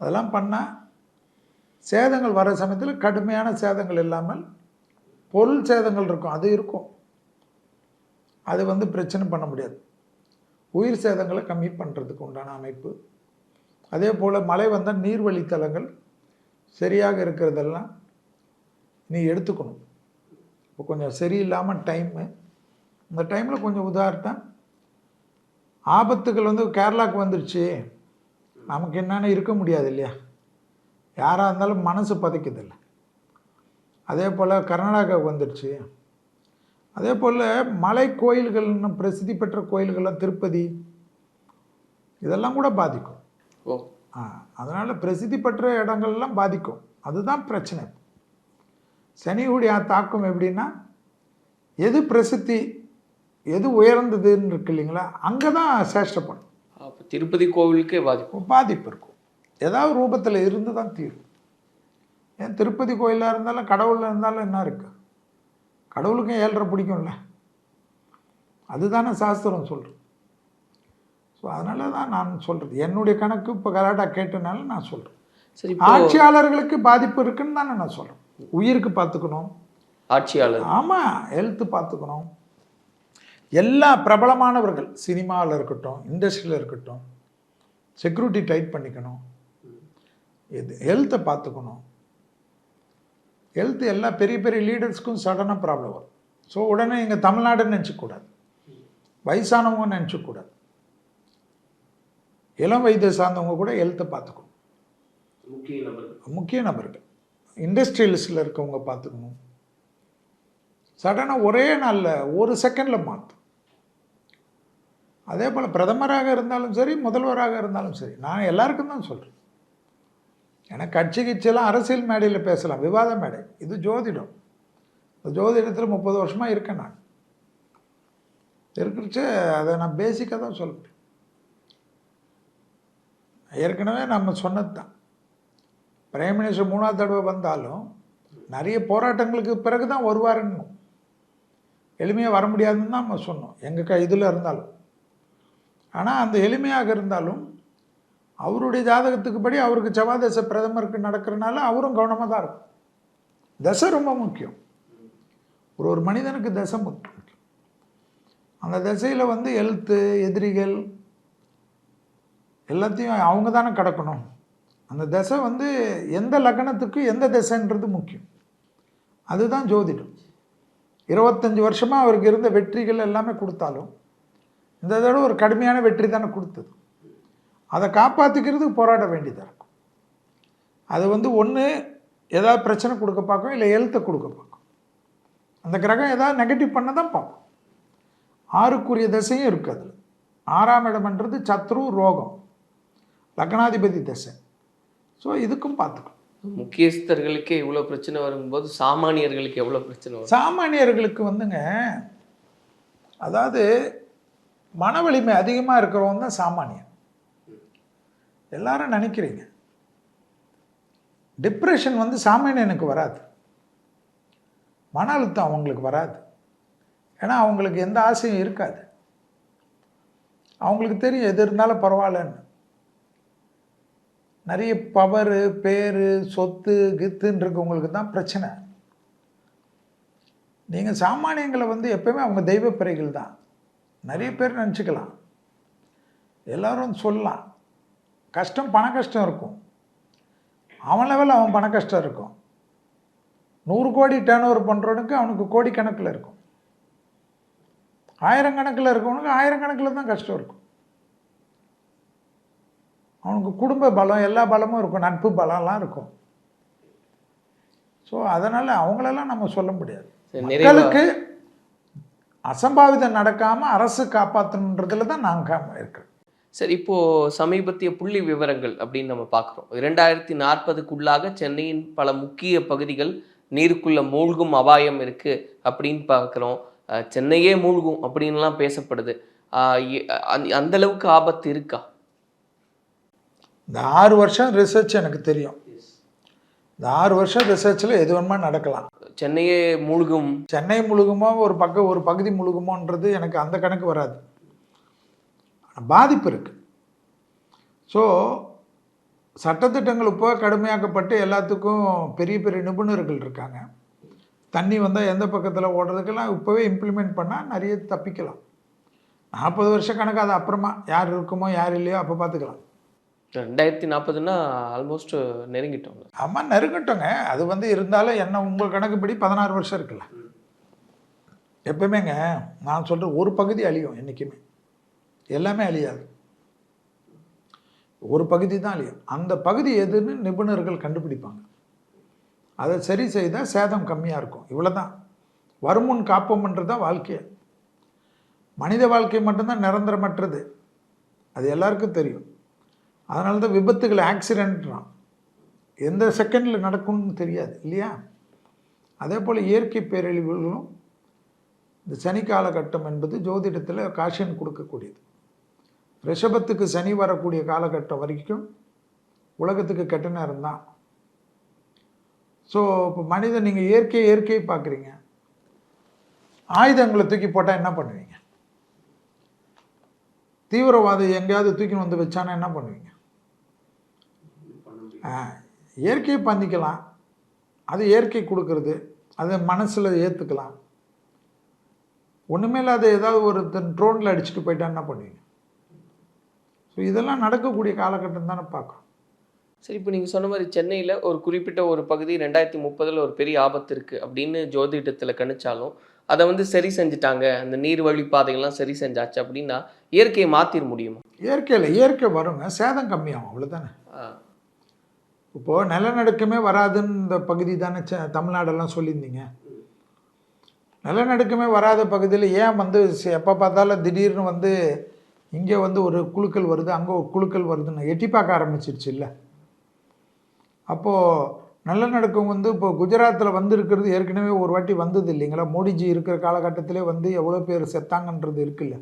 அதெல்லாம் பண்ணால் சேதங்கள் வர சமயத்தில் கடுமையான சேதங்கள் இல்லாமல் பொருள் சேதங்கள் இருக்கும், அது இருக்கும். அது வந்து பிரச்சனை பண்ண முடியாது. உயிர் சேதங்களை கம்மி பண்ணுறதுக்கு உண்டான அமைப்பு. அதே போல் மழை வந்தால் நீர்வழித்தலங்கள் சரியாக இருக்கிறதெல்லாம் நீ எடுத்துக்கணும். இப்போ கொஞ்சம் சரியில்லாமல் டைமு, இந்த டைமில் கொஞ்சம் உதாரணம் ஆபத்துகள் வந்து கேரளாவுக்கு வந்துடுச்சு, நமக்கு என்னென்னு இருக்க முடியாது இல்லையா, யாராக இருந்தாலும் மனசு பதைக்குதில்ல. அதே போல் கர்நாடகாவுக்கு வந்துடுச்சு. அதே போல் மலை கோயில்கள்னு பிரசித்தி பெற்ற கோயில்கள்லாம் திருப்பதி இதெல்லாம் கூட பாதிக்கும். அதனால் பிரசித்தி பெற்ற இடங்கள்லாம் பாதிக்கும். அதுதான் பிரச்சனை. சனியுடைய தாக்கம் எப்படின்னா, எது பிரசித்தி எது உயர்ந்ததுன்னு இருக்கு இல்லைங்களா, அங்கே தான் சேஷ்டப்படும். அப்போ திருப்பதி கோவிலுக்கே பாதிப்பு இருக்கும். ஏதாவது ரூபத்தில் இருந்து தான் தீரும். ஏன் திருப்பதி கோயிலாக இருந்தாலும் கடவுளில் இருந்தாலும் என்ன இருக்குது, கடவுளுக்கும் 7.5 பிடிக்கும்ல, அதுதானே சாஸ்திரம் சொல்கிறது. ஸோ அதனால தான் நான் சொல்கிறது, என்னுடைய கணக்கு இப்போ கலாட்டா கேட்டனால நான் சொல்கிறேன். சரி, ஆட்சியாளர்களுக்கு பாதிப்பு இருக்குன்னு தானே நான் சொல்கிறேன். உயிருக்கு பார்த்துக்கணும், ஆட்சியாளர், ஆமாம், ஹெல்த்து பார்த்துக்கணும். எல்லா பிரபலமானவர்கள் சினிமாவில் இருக்கட்டும், இண்டஸ்ட்ரியில் இருக்கட்டும், செக்யூரிட்டி டைட் பண்ணிக்கணும், இது ஹெல்த்தை பார்த்துக்கணும். ஹெல்த் எல்லா பெரிய பெரிய லீடர்ஸ்க்கும் சடனாக ப்ராப்ளம் வரும். ஸோ உடனே இங்கே தமிழ்நாடுன்னு நினச்சிக்கூடாது, வயசானவங்க நினச்சிக்கூடாது, இளம் வயதை சார்ந்தவங்க கூட ஹெல்த்தை பார்த்துக்கணும். முக்கிய நபர்கள் இண்டஸ்ட்ரியலிஸ்டில் இருக்கவங்க பார்த்துக்கணும். சடனாக ஒரே நாளில் 1 செகண்டில் மாற்றும். அதே போல் பிரதமராக இருந்தாலும் சரி, முதல்வராக இருந்தாலும் சரி, நான் எல்லாருக்கும் தான் சொல்கிறேன். ஏன்னா கட்சி கட்சியெல்லாம் அரசியல் மேடையில் பேசலாம், விவாத மேடை. இது ஜோதிடம். இந்த ஜோதிடத்தில் 30 வருஷமாக இருக்கேன் நான். இருக்கிறச்சு அதை நான் பேசிக்காக தான் சொல்கிறேன். ஏற்கனவே நம்ம சொன்னது தான். பிரைம் மினிஸ்டர் 3ஆவது தடவை வந்தாலும் நிறைய போராட்டங்களுக்கு பிறகு தான் வருவாருன்னு, எளிமையாக வர முடியாதுன்னு தான் நம்ம சொன்னோம் எங்கள் இதில் இருந்தாலும். ஆனால் அந்த எளிமையாக இருந்தாலும் அவருடைய ஜாதகத்துக்கு படி அவருக்கு செவ்வாய் தசை பிரதமருக்கு நடக்கிறனால அவரும் கவனமாக தான் இருக்கும். தசை ரொம்ப முக்கியம். ஒரு மனிதனுக்கு தசை முக்கியம். அந்த தசையில் வந்து ஹெல்த்து, எதிரிகள் எல்லாத்தையும் அவங்க தானே கடக்கணும். அந்த தசை வந்து எந்த லக்னத்துக்கு எந்த தசைன்றது முக்கியம். அதுதான் ஜோதிடம். 25 வருஷமாக அவருக்கு இருந்த வெற்றிகள் எல்லாமே கொடுத்தாலும் இந்த தடவை ஒரு கடுமையான வெற்றி தானே கொடுத்தது. அதை காப்பாற்றிக்கிறதுக்கு போராட வேண்டியதாக இருக்கும். அது வந்து ஒன்று ஏதாவது பிரச்சனை கொடுக்க பார்க்கும், இல்லை ஹெல்த்தை கொடுக்க பார்க்கும். அந்த கிரகம் ஏதாவது நெகட்டிவ் பண்ண தான் பார்க்கும். 6க்குரிய தசையும் இருக்குது அதில். 6ஆம் இடம்ன்றது சத்ரு, ரோகம், லக்னாதிபதி தசை. ஸோ இதுக்கும் பார்த்துக்கணும். முக்கியஸ்தர்களுக்கே இவ்வளோ பிரச்சனை வரும்போது சாமானியர்களுக்கு எவ்வளோ பிரச்சனை வரும்? சாமானியர்களுக்கு வந்துங்க, அதாவது மன வலிமை அதிகமாக இருக்கிறவங்க தான் சாமானியன். எல்லாரும் நினைக்கிறீங்க டிப்ரெஷன் வந்து சாமானியனுக்கு வராது, மன அழுத்தம் அவங்களுக்கு வராது. ஏன்னா அவங்களுக்கு எந்த ஆசையும் இருக்காது. அவங்களுக்கு தெரியும் எது இருந்தாலும் பரவாயில்லன்னு. நிறைய பவரு, பேர், சொத்து, கித்துன்னு இருக்கவங்களுக்கு தான் பிரச்சனை. நீங்கள் சாமானியங்களை வந்து எப்பவுமே அவங்க தெய்வ பிறைகள் தான். நிறைய பேர் நினச்சிக்கலாம், எல்லோரும் சொல்லலாம், கஷ்டம் பண கஷ்டம் இருக்கும். அவன் லெவலில் அவன் பண கஷ்டம் இருக்கும். 100 கோடி டேர்ன் ஓவர் பண்ணுறவனுக்கு அவனுக்கு கோடி கணக்கில் இருக்கும். 1000 கணக்கில் இருக்கவனுக்கு 1000 கணக்கில் தான் கஷ்டம் இருக்கும். அவனுக்கு குடும்ப பலம், எல்லா பலமும் இருக்கும், நட்பு பலம்லாம் இருக்கும். ஸோ அதனால் அவங்களெல்லாம் நம்ம சொல்ல முடியாது. மக்களுக்கு அசம்பாவிதம் நடக்காமல் அரசு காப்பாற்றணுன்றதுல தான் நாங்கள் இருக்கிறோம். சரி, இப்போது சமீபத்திய புள்ளி விவரங்கள் அப்படின்னு நம்ம பார்க்குறோம். 2040க்குள்ளாக சென்னையின் பல முக்கிய பகுதிகள் நீருக்குள்ள மூழ்கும் அபாயம் இருக்குது அப்படின்னு பார்க்குறோம். சென்னையே மூழ்கும் அப்படின்லாம் பேசப்படுது. அந்த அளவுக்கு ஆபத்து இருக்கா? இந்த 6 வருஷம் ரிசர்ச் எனக்கு தெரியும். இந்த 6 வருஷம் ரிசர்ச்சில் எது வேணுமா நடக்கலாம். சென்னையே மூழ்கும், சென்னை முழுகுமோ ஒரு பகுதி முழுகுமோன்றது எனக்கு அந்த கணக்கு வராது. பாதிப்பு இருக்குது. ஸோ சட்டத்திட்டங்கள் இப்போ கடுமையாக்கப்பட்டு எல்லாத்துக்கும் பெரிய பெரிய நிபுணர்கள் இருக்காங்க. தண்ணி வந்தால் எந்த பக்கத்தில் ஓடுறதுக்கெல்லாம் இப்போவே இம்ப்ளிமெண்ட் பண்ணால் நிறைய தப்பிக்கலாம். 40 வருஷ கணக்கு அது அப்புறமா யார் இருக்குமோ யார் இல்லையோ அப்போ பார்த்துக்கலாம். 2040ன்னா ஆல்மோஸ்ட் நெருங்கிட்டோங்க. ஆமாம், நெருங்கட்டோங்க. அது வந்து இருந்தாலும் என்ன உங்கள் கணக்குப்படி 16 வருஷம் இருக்குல்ல. எப்பவுமேங்க நான் சொல்கிற ஒரு பகுதி அழியும், என்றைக்குமே எல்லாமே அழியாது. ஒரு பகுதி தான் அழியும். அந்த பகுதி எதுன்னு நிபுணர்கள் கண்டுபிடிப்பாங்க. அதை சரி செய்தால் சேதம் கம்மியாக இருக்கும். இவ்வளோ தான். வருமுன் காப்போம்ன்றது தான் வாழ்க்கையை. மனித வாழ்க்கை மட்டும்தான் நிரந்தரமற்றது, அது எல்லாருக்கும் தெரியும். அதனால தான் விபத்துகள், ஆக்சிடென்ட்றான், எந்த செகண்டில் நடக்கும்னு தெரியாது இல்லையா? அதே போல் இயற்கை பேரழிவுகளும் இந்த சனி காலகட்டம் என்பது ஜோதிடத்தில் காஷியன் கொடுக்கக்கூடியது. ரிஷபத்துக்கு சனி வரக்கூடிய காலகட்டம் வரைக்கும் உலகத்துக்கு கெட்ட நேரம் தான். ஸோ இப்போ மனிதன் நீங்கள் இயற்கையை பார்க்குறீங்க, ஆயுதங்களை தூக்கி போட்டால் என்ன பண்ணுவீங்க? தீவிரவாதி எங்கேயாவது தூக்கின்னு வந்து வச்சானா என்ன பண்ணுவீங்க? இயற்கையை பந்திக்கலாம், அது இயற்கை கொடுக்கறது, அதை மனசில் ஏற்றுக்கலாம். ஒன்றுமே இல்லாத ஏதாவது ஒரு ட்ரோனில் அடிச்சுட்டு போயிட்டா என்ன பண்ணுவீங்க? ஸோ இதெல்லாம் நடக்கக்கூடிய காலகட்டம் தானே பார்க்குறோம். சரி, இப்போ நீங்கள் சொன்ன மாதிரி சென்னையில் ஒரு குறிப்பிட்ட ஒரு பகுதி 2030 ஒரு பெரிய ஆபத்து இருக்குது அப்படின்னு ஜோதிடத்தில் கணிச்சாலும் அதை வந்து சரி செஞ்சுட்டாங்க, அந்த நீர் வழிப்பாதைகள்லாம் சரி செஞ்சாச்சு அப்படின்னா இயற்கையை மாற்றிட முடியுமா? இயற்கை வருங்க, சேதம் கம்மியாகும், அவ்வளோதானே. இப்போது நிலநடுக்கமே வராதுன்னு இந்த பகுதி தானே தமிழ்நாடெல்லாம் சொல்லியிருந்தீங்க. நிலநடுக்கமே வராத பகுதியில் ஏன் வந்து எப்போ பார்த்தாலும் திடீர்னு வந்து இங்கே வந்து ஒரு குழுக்கள் வருது, அங்கே ஒரு குழுக்கள் வருதுன்னு எட்டி பார்க்க ஆரம்பிச்சிருச்சு இல்லை? அப்போது நிலநடுக்கம் வந்து இப்போ குஜராத்தில் வந்து இருக்கிறது ஏற்கனவே ஒரு வாட்டி வந்தது இல்லைங்களா? மோடிஜி இருக்கிற காலகட்டத்திலே வந்து எவ்வளோ பேர் செத்தாங்கன்றது இருக்குல்ல.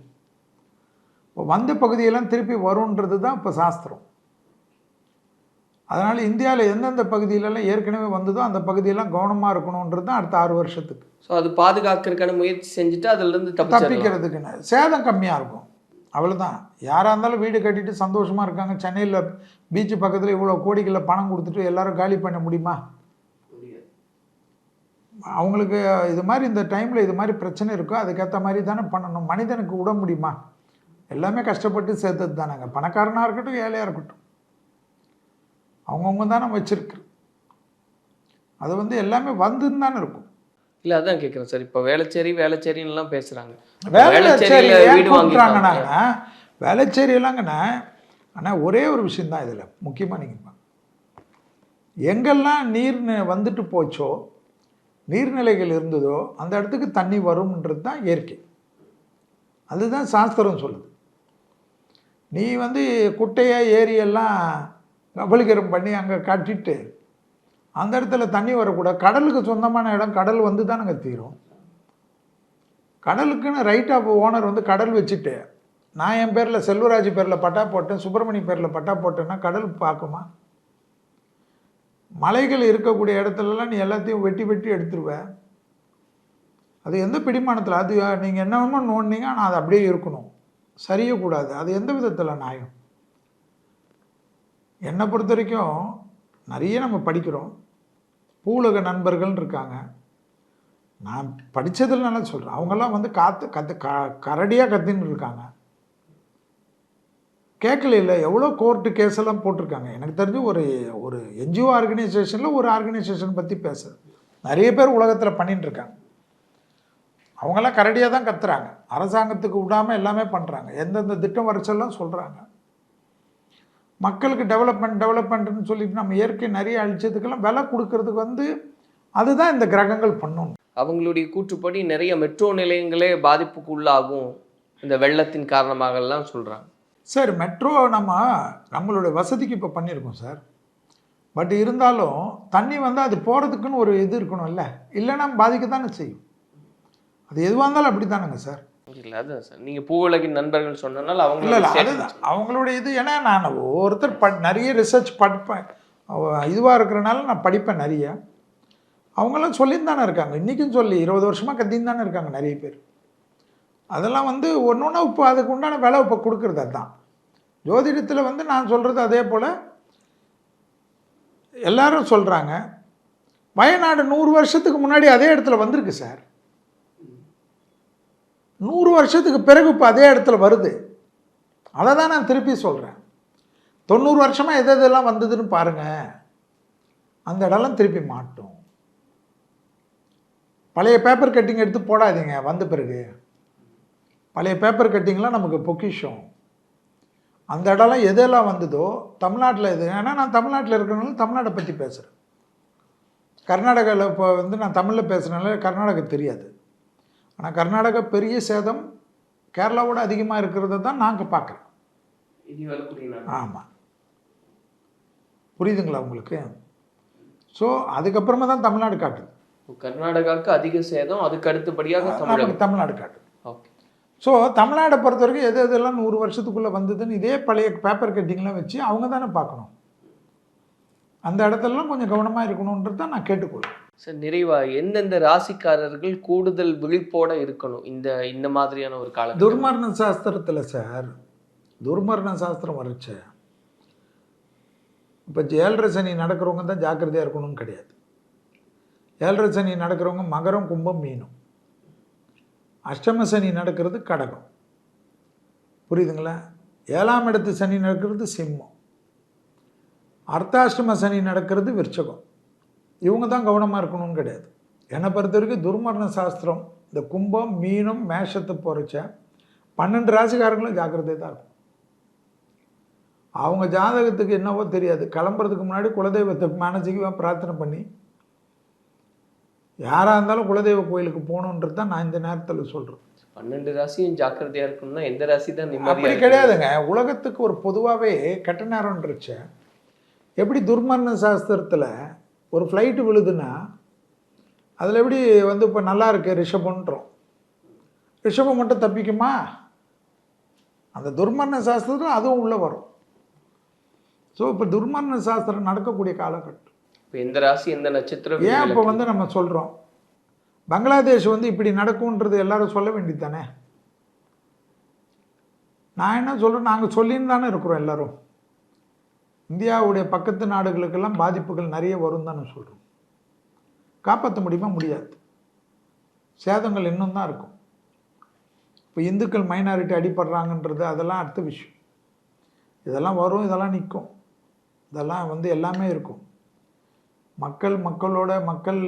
இப்போ வந்த பகுதியெல்லாம் திருப்பி வரும்ன்றது தான் இப்போ சாஸ்திரம். அதனால் இந்தியாவில் எந்தெந்த பகுதியிலலாம் ஏற்கனவே வந்ததோ அந்த பகுதியெல்லாம் கவனமாக இருக்கணுன்றது தான் அடுத்த 6 வருஷத்துக்கு. ஸோ அது பாதுகாக்கிறதுக்கான முயற்சி செஞ்சுட்டு அதுலேருந்து தப்பிக்கிறதுக்குன்னு சேதம் கம்மியாக இருக்கும், அவ்வளோதான். யாராக இருந்தாலும் வீடு கட்டிட்டு சந்தோஷமாக இருக்காங்க. சென்னையில் பீச்சு பக்கத்தில் இவ்வளோ கோடிகளில் பணம் கொடுத்துட்டு எல்லாரும் காலி பண்ண முடியுமா? அவங்களுக்கு இது மாதிரி இந்த டைமில் இது மாதிரி பிரச்சனை இருக்கோ அதுக்கேற்ற மாதிரி தானே பண்ணணும். மனிதனுக்கு விட முடியுமா? எல்லாமே கஷ்டப்பட்டு சேர்த்தது தானேங்க. பணக்காரனாக இருக்கட்டும் ஏழையாக இருக்கட்டும் அவங்கவுங்க தானே வச்சிருக்கு. அது வந்து எல்லாமே வந்துன்னு தானே இருக்கும். இல்லை அதான் கேட்குறேன் சார். இப்போ வேளச்சேரின்னுலாம் பேசுகிறாங்க. வேளச்சேரி வீடு வாங்குறாங்கன்னாங்க. வேளச்சேரி எல்லாங்கண்ணா. ஆனால் ஒரே ஒரு விஷயந்தான் இதில் முக்கியமாக நீங்கள் எங்கெல்லாம் நீர் வந்துட்டு போச்சோ நீர்நிலைகள் இருந்ததோ அந்த இடத்துக்கு தண்ணி வரும்ன்றது தான் இயற்கை. அதுதான் சாஸ்திரம் சொல்லுது. நீ வந்து குட்டையை ஏரியெல்லாம் கபலீகரம் பண்ணி அங்கே கட்டிட்டு அந்த இடத்துல தண்ணி வரக்கூடாது. கடலுக்கு சொந்தமான இடம் கடல் வந்து தான் அங்கே தீரும். கடலுக்குன்னு ரைட் ஆஃப் ஓனர் வந்து கடல் வச்சுட்டு நான் என் பேரில் செல்வராஜ் பேரில் பட்டா போட்டேன், சுப்பிரமணிய பேரில் பட்டா போட்டேன்னா கடல் பார்க்குமா? மலைகள் இருக்கக்கூடிய இடத்துலலாம் நீ எல்லாத்தையும் வெட்டி வெட்டி எடுத்துருவ. அது எந்த பிடிமானத்தில்? அது நீங்கள் என்னமோ நோண்டிங்க ஆனால் அது அப்படியே இருக்கணும், சரியக்கூடாது. அது எந்த விதத்தில் நியாயம்? என்னை பொறுத்த வரைக்கும் நிறைய நம்ம படிக்கிறோம். பூவுலக நண்பர்கள் இருக்காங்க. நான் படித்ததில் நல்லா சொல்கிறேன். அவங்கெல்லாம் வந்து கரடியாக கத்தின்னு இருக்காங்க. கேட்கல இல்லை எவ்வளோ கோர்ட்டு கேஸெல்லாம் போட்டிருக்காங்க. எனக்கு தெரிஞ்சு ஒரு என்ஜிஓ ஆர்கனைசேஷனில் ஒரு ஆர்கனைசேஷன் பற்றி பேசுகிறது நிறைய பேர் உலகத்தில் பண்ணிட்டு இருக்காங்க. அவங்கெல்லாம் கரடியாக தான் கத்துறாங்க. அரசாங்கத்துக்கு விடாமல் எல்லாமே பண்ணுறாங்க. எந்தெந்த திட்டம் வரைச்செல்லாம் சொல்கிறாங்க. மக்களுக்கு டெவலப்மெண்ட்னு சொல்லிட்டு நம்ம இயற்கை நிறைய அழிச்சதுக்கெல்லாம் விலை கொடுக்கறதுக்கு வந்து அதுதான் இந்த கிரகங்கள் பண்ணணும். அவங்களுடைய கூற்றுப்படி நிறைய மெட்ரோ நிலையங்களே பாதிப்புக்கு உள்ளாகும் இந்த வெள்ளத்தின் காரணமாகலாம் சொல்கிறாங்க. சார் மெட்ரோ நம்மளுடைய வசதிக்கு இப்போ பண்ணியிருக்கோம் சார். பட் இருந்தாலும் தண்ணி வந்து அது போகிறதுக்குன்னு ஒரு இது இருக்கணும் இல்லை, இல்லைன்னா பாதிக்கத்தானே செய்யும். அது எதுவாக இருந்தாலும் அப்படி தானுங்க சார். இல்லை அதுதான் சார், நீங்கள் பூவுலகின் நண்பர்கள் சொன்னனால அவங்க இல்லை அதுதான் அவங்களுடைய இது. ஏன்னா நான் ஒவ்வொருத்தர் நிறைய ரிசர்ச் படிப்பேன். இதுவாக இருக்கிறனால நான் படிப்பேன் நிறைய. அவங்களாம் சொல்லின்னு தானே இருக்காங்க. இன்றைக்கும் சொல்லி 20 வருஷமாக கத்தின்னு தானே இருக்காங்க நிறைய பேர். அதெல்லாம் வந்து ஒன்று ஒன்றா இப்போ அதுக்கு உண்டான விலை இப்போ கொடுக்குறது. அதுதான் ஜோதிடத்தில் வந்து நான் சொல்கிறது. அதே போல் எல்லாரும் சொல்கிறாங்க வயநாடு 100 வருஷத்துக்கு முன்னாடி அதே இடத்துல வந்திருக்கு சார். 100 வருஷத்துக்கு பிறகு இப்போ அதே இடத்துல வருது. அதை தான் நான் திருப்பி சொல்கிறேன். 90 வருஷமாக எதெல்லாம் வந்ததுன்னு பாருங்கள். அந்த இடம்லாம் திருப்பி மாட்டோம். பழைய பேப்பர் கட்டிங் எடுத்து போடாதீங்க. வந்த பிறகு பழைய பேப்பர் கட்டிங்லாம் நமக்கு பொக்கிஷம். அந்த இடம்லாம் எதெல்லாம் வந்ததோ தமிழ்நாட்டில் இது. ஏன்னா நான் தமிழ்நாட்டில் இருக்கிறனால தமிழ்நாட்டை பற்றி பேசுகிறேன். கர்நாடகாவில் இப்போ வந்து நான் தமிழில் பேசுகிறனால கர்நாடகா தெரியாது. ஆனால் கர்நாடகா பெரிய சேதம் கேரளாவோட அதிகமாக இருக்கிறத தான் நாங்கள் பார்க்குறேன். ஆமாம், புரியுதுங்களா உங்களுக்கு? ஸோ அதுக்கப்புறமா தான் தமிழ்நாடு காட்டுது. கர்நாடகாவுக்கு அதிக சேதம், அதுக்கு அடுத்தபடியாக தமிழ்நாடு காட்டுது. ஓகே. ஸோ தமிழ்நாடை பொறுத்த வரைக்கும் எதெல்லாம் 100 வருஷத்துக்குள்ளே வந்ததுன்னு இதே பழைய பேப்பர் கட்டிங்லாம் வச்சு அவங்க தானே பார்க்கணும். அந்த இடத்துலலாம் கொஞ்சம் கவனமாக இருக்கணுன்றது தான் நான் கேட்டுக்கொள்வேன். சார் நிறைவா எந்தெந்த ராசிக்காரர்கள் கூடுதல் விழிப்போட இருக்கணும் இந்த மாதிரியான ஒரு காலம்? துர்மரண சாஸ்திரத்தில் சார், துர்மரண சாஸ்திரம் வரைச்ச இப்போ 7.5 சனி நடக்கிறவங்க தான் ஜாக்கிரதையாக இருக்கணும்னு கிடையாது. 7.5 சனி நடக்கிறவங்க மகரம், கும்பம், மீனம். அஷ்டம சனி நடக்கிறது கடகம். புரியுதுங்களா? 7ஆம் இடத்து சனி நடக்கிறது சிம்மம். அர்த்தாஷ்டம சனி நடக்கிறது விருச்சகம். இவங்க தான் கவனமாக இருக்கணும்னு கிடையாது. என்னை பொறுத்த வரைக்கும் துர்மரண சாஸ்திரம் இந்த கும்பம், மீனம், மேஷத்தை போகிறச்ச 12 ராசிக்காரங்களும் ஜாக்கிரதையாக தான் இருக்கும். அவங்க ஜாதகத்துக்கு என்னவோ தெரியாது. கிளம்புறதுக்கு முன்னாடி குலதெய்வத்தை மனசுக்கு பிரார்த்தனை பண்ணி யாராக இருந்தாலும் குலதெய்வ கோயிலுக்கு போகணுன்றது தான் நான் இந்த நேரத்தில் சொல்கிறேன். 12 ராசியும் ஜாக்கிரதையாக இருக்கணும்னா எந்த ராசி தான் அப்படி கிடையாதுங்க. உலகத்துக்கு ஒரு பொதுவாகவே கெட்ட நேரம்ன்றச்ச எப்படி துர்மரண சாஸ்திரத்தில் ஒரு ஃப்ளைட்டு விழுதுன்னா அதில் எப்படி வந்து இப்போ நல்லா இருக்கு ரிஷபன்றோம். ரிஷபம் மட்டும் தப்பிக்குமா? அந்த துர்மரண சாஸ்திரத்தில் அதுவும் உள்ளே வரும். ஸோ இப்போ துர்மரண சாஸ்திரம் நடக்கக்கூடிய காலகட்டம். இப்போ எந்த ராசி எந்த நட்சத்திரம் ஏன் இப்போ வந்து நம்ம சொல்கிறோம் பங்களாதேஷ் வந்து இப்படி நடக்கும்ன்றது எல்லாரும் சொல்ல வேண்டியது தானே? நான் என்ன சொல்கிறேன், நாங்கள் சொல்லின்னு தானே இருக்கிறோம் எல்லாரும். இந்தியாவுடைய பக்கத்து நாடுகளுக்கெல்லாம் பாதிப்புகள் நிறைய வரும் தானே சொல்கிறோம். காப்பாற்ற முடியுமா? முடியாது. சேதங்கள் இன்னும் தான் இருக்கும். இப்போ இந்துக்கள் மைனாரிட்டி அடிபடுறாங்கன்றது அதெல்லாம் அடுத்த விஷயம். இதெல்லாம் வரும், இதெல்லாம் நிற்கும், இதெல்லாம் வந்து எல்லாமே இருக்கும். மக்களோட மக்கள்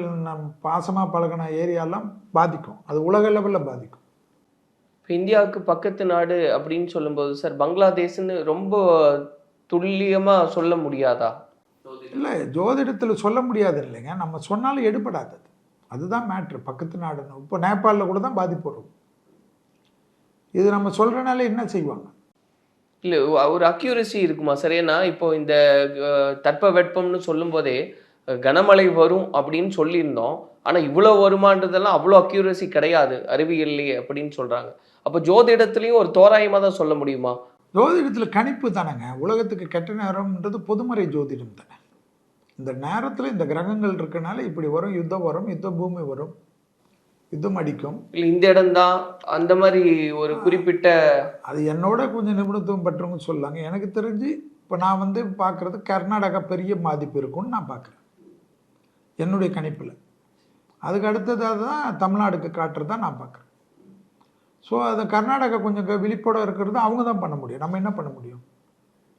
பாசமாக பழகின ஏரியாலாம் பாதிக்கும். அது உலக லெவலில் பாதிக்கும். இப்போ இந்தியாவுக்கு பக்கத்து நாடு அப்படின்னு சொல்லும்போது சார், பங்களாதேஷ்னு ரொம்ப துல்லியமாக சொல்ல முடியாதா? இல்லை, ஜோதிடத்தில் சொல்ல முடியாது இல்லைங்க. நம்ம சொன்னாலும் எடுபடாதது. அதுதான் மேட்ரு. பக்கத்து நாடுன்னு இப்போ நேபாளில் கூட தான் பாதிப்பு வரும். இது நம்ம சொல்கிறனால என்ன செய்வாங்க? இல்லை, ஒரு அக்யூரசி இருக்குமா சார்? ஏன்னா இப்போ இந்த தட்பவெப்பம்னு சொல்லும் போதே கனமழை வரும் அப்படின்னு சொல்லியிருந்தோம். ஆனால் இவ்வளோ வருமானதெல்லாம் அவ்வளோ அக்யூரசி கிடையாது அறிவியல்லையே அப்படின்னு சொல்கிறாங்க. அப்போ ஜோதிடத்துலேயும் ஒரு தோராயமாக தான் சொல்ல முடியுமா? ஜோதிடத்தில் கணிப்பு தானேங்க. உலகத்துக்கு கெட்ட நேரம்ன்றது பொதுமறை ஜோதிடம் தானே. இந்த நேரத்தில் இந்த கிரகங்கள் இருக்கனால இப்படி வரும், யுத்தம் வரும், யுத்த பூமி வரும், யுத்தம் அடிக்கும். இல்லை, இந்த இடம்தான் அந்த மாதிரி ஒரு குறிப்பிட்ட அது என்னோட கொஞ்சம் நிபுணத்துவம் பெற்றவங்க சொல்லாங்க. எனக்கு தெரிஞ்சு இப்போ நான் வந்து பார்க்குறது கர்நாடகா பெரிய பாதிப்பு இருக்கும்னு நான் பார்க்குறேன் என்னுடைய கணிப்பில். அதுக்கு அடுத்ததாக தான் தமிழ்நாடுக்கு காட்டுறது தான் நான் பார்க்குறேன். ஸோ அது கர்நாடகா கொஞ்சம் விழிப்போடு இருக்கிறது அவங்க தான் பண்ண முடியும். நம்ம என்ன பண்ண முடியும்?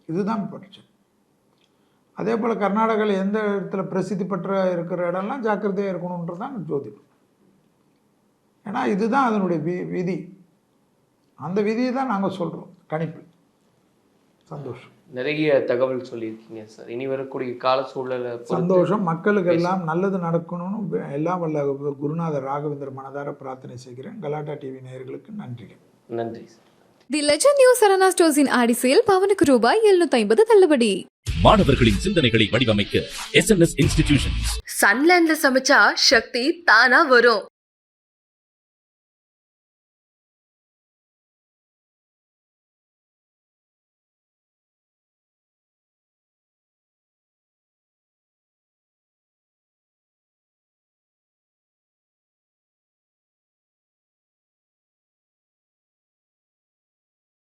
இதுதான் பிரச்சனை. அதே போல் கர்நாடகாவில் எந்த இடத்துல பிரசித்தி பெற்ற இருக்கிற இடம்லாம் ஜாக்கிரதையாக இருக்கணுன்றது தான் ஜோதிடம். ஏன்னா இதுதான் அதனுடைய விதி. அந்த விதியை தான் நாங்கள் சொல்கிறோம் கணிப்பு. சந்தோஷம். நிறைய தகவல் சொல்லியிருக்கீங்க சார். இனி வரக்கூடிய கால சூழலை சந்தோஷம். மக்களுக்கு எல்லாம் நல்லது நடக்கணும்னு எல்லாம் வல்ல குருநாதர் ராகவேந்திர மனதார பிரார்த்தனை செய்கிறேன். கலாட்டா டிவி நேயர்களுக்கு நன்றிகள். நன்றி sir. The legend new Saravana ஸ்டோர்ஸின் ஆடி சேல் பவனுக்கு ரூபாய் 750 தள்ளுபடி. மாணவர்களின் சிந்தனைகளை வடிவமைக்க SNS இன்ஸ்டிடியூஷன்ஸ். சன்லேண்ட்ல சமைச்சா சக்தி தானா வரும்.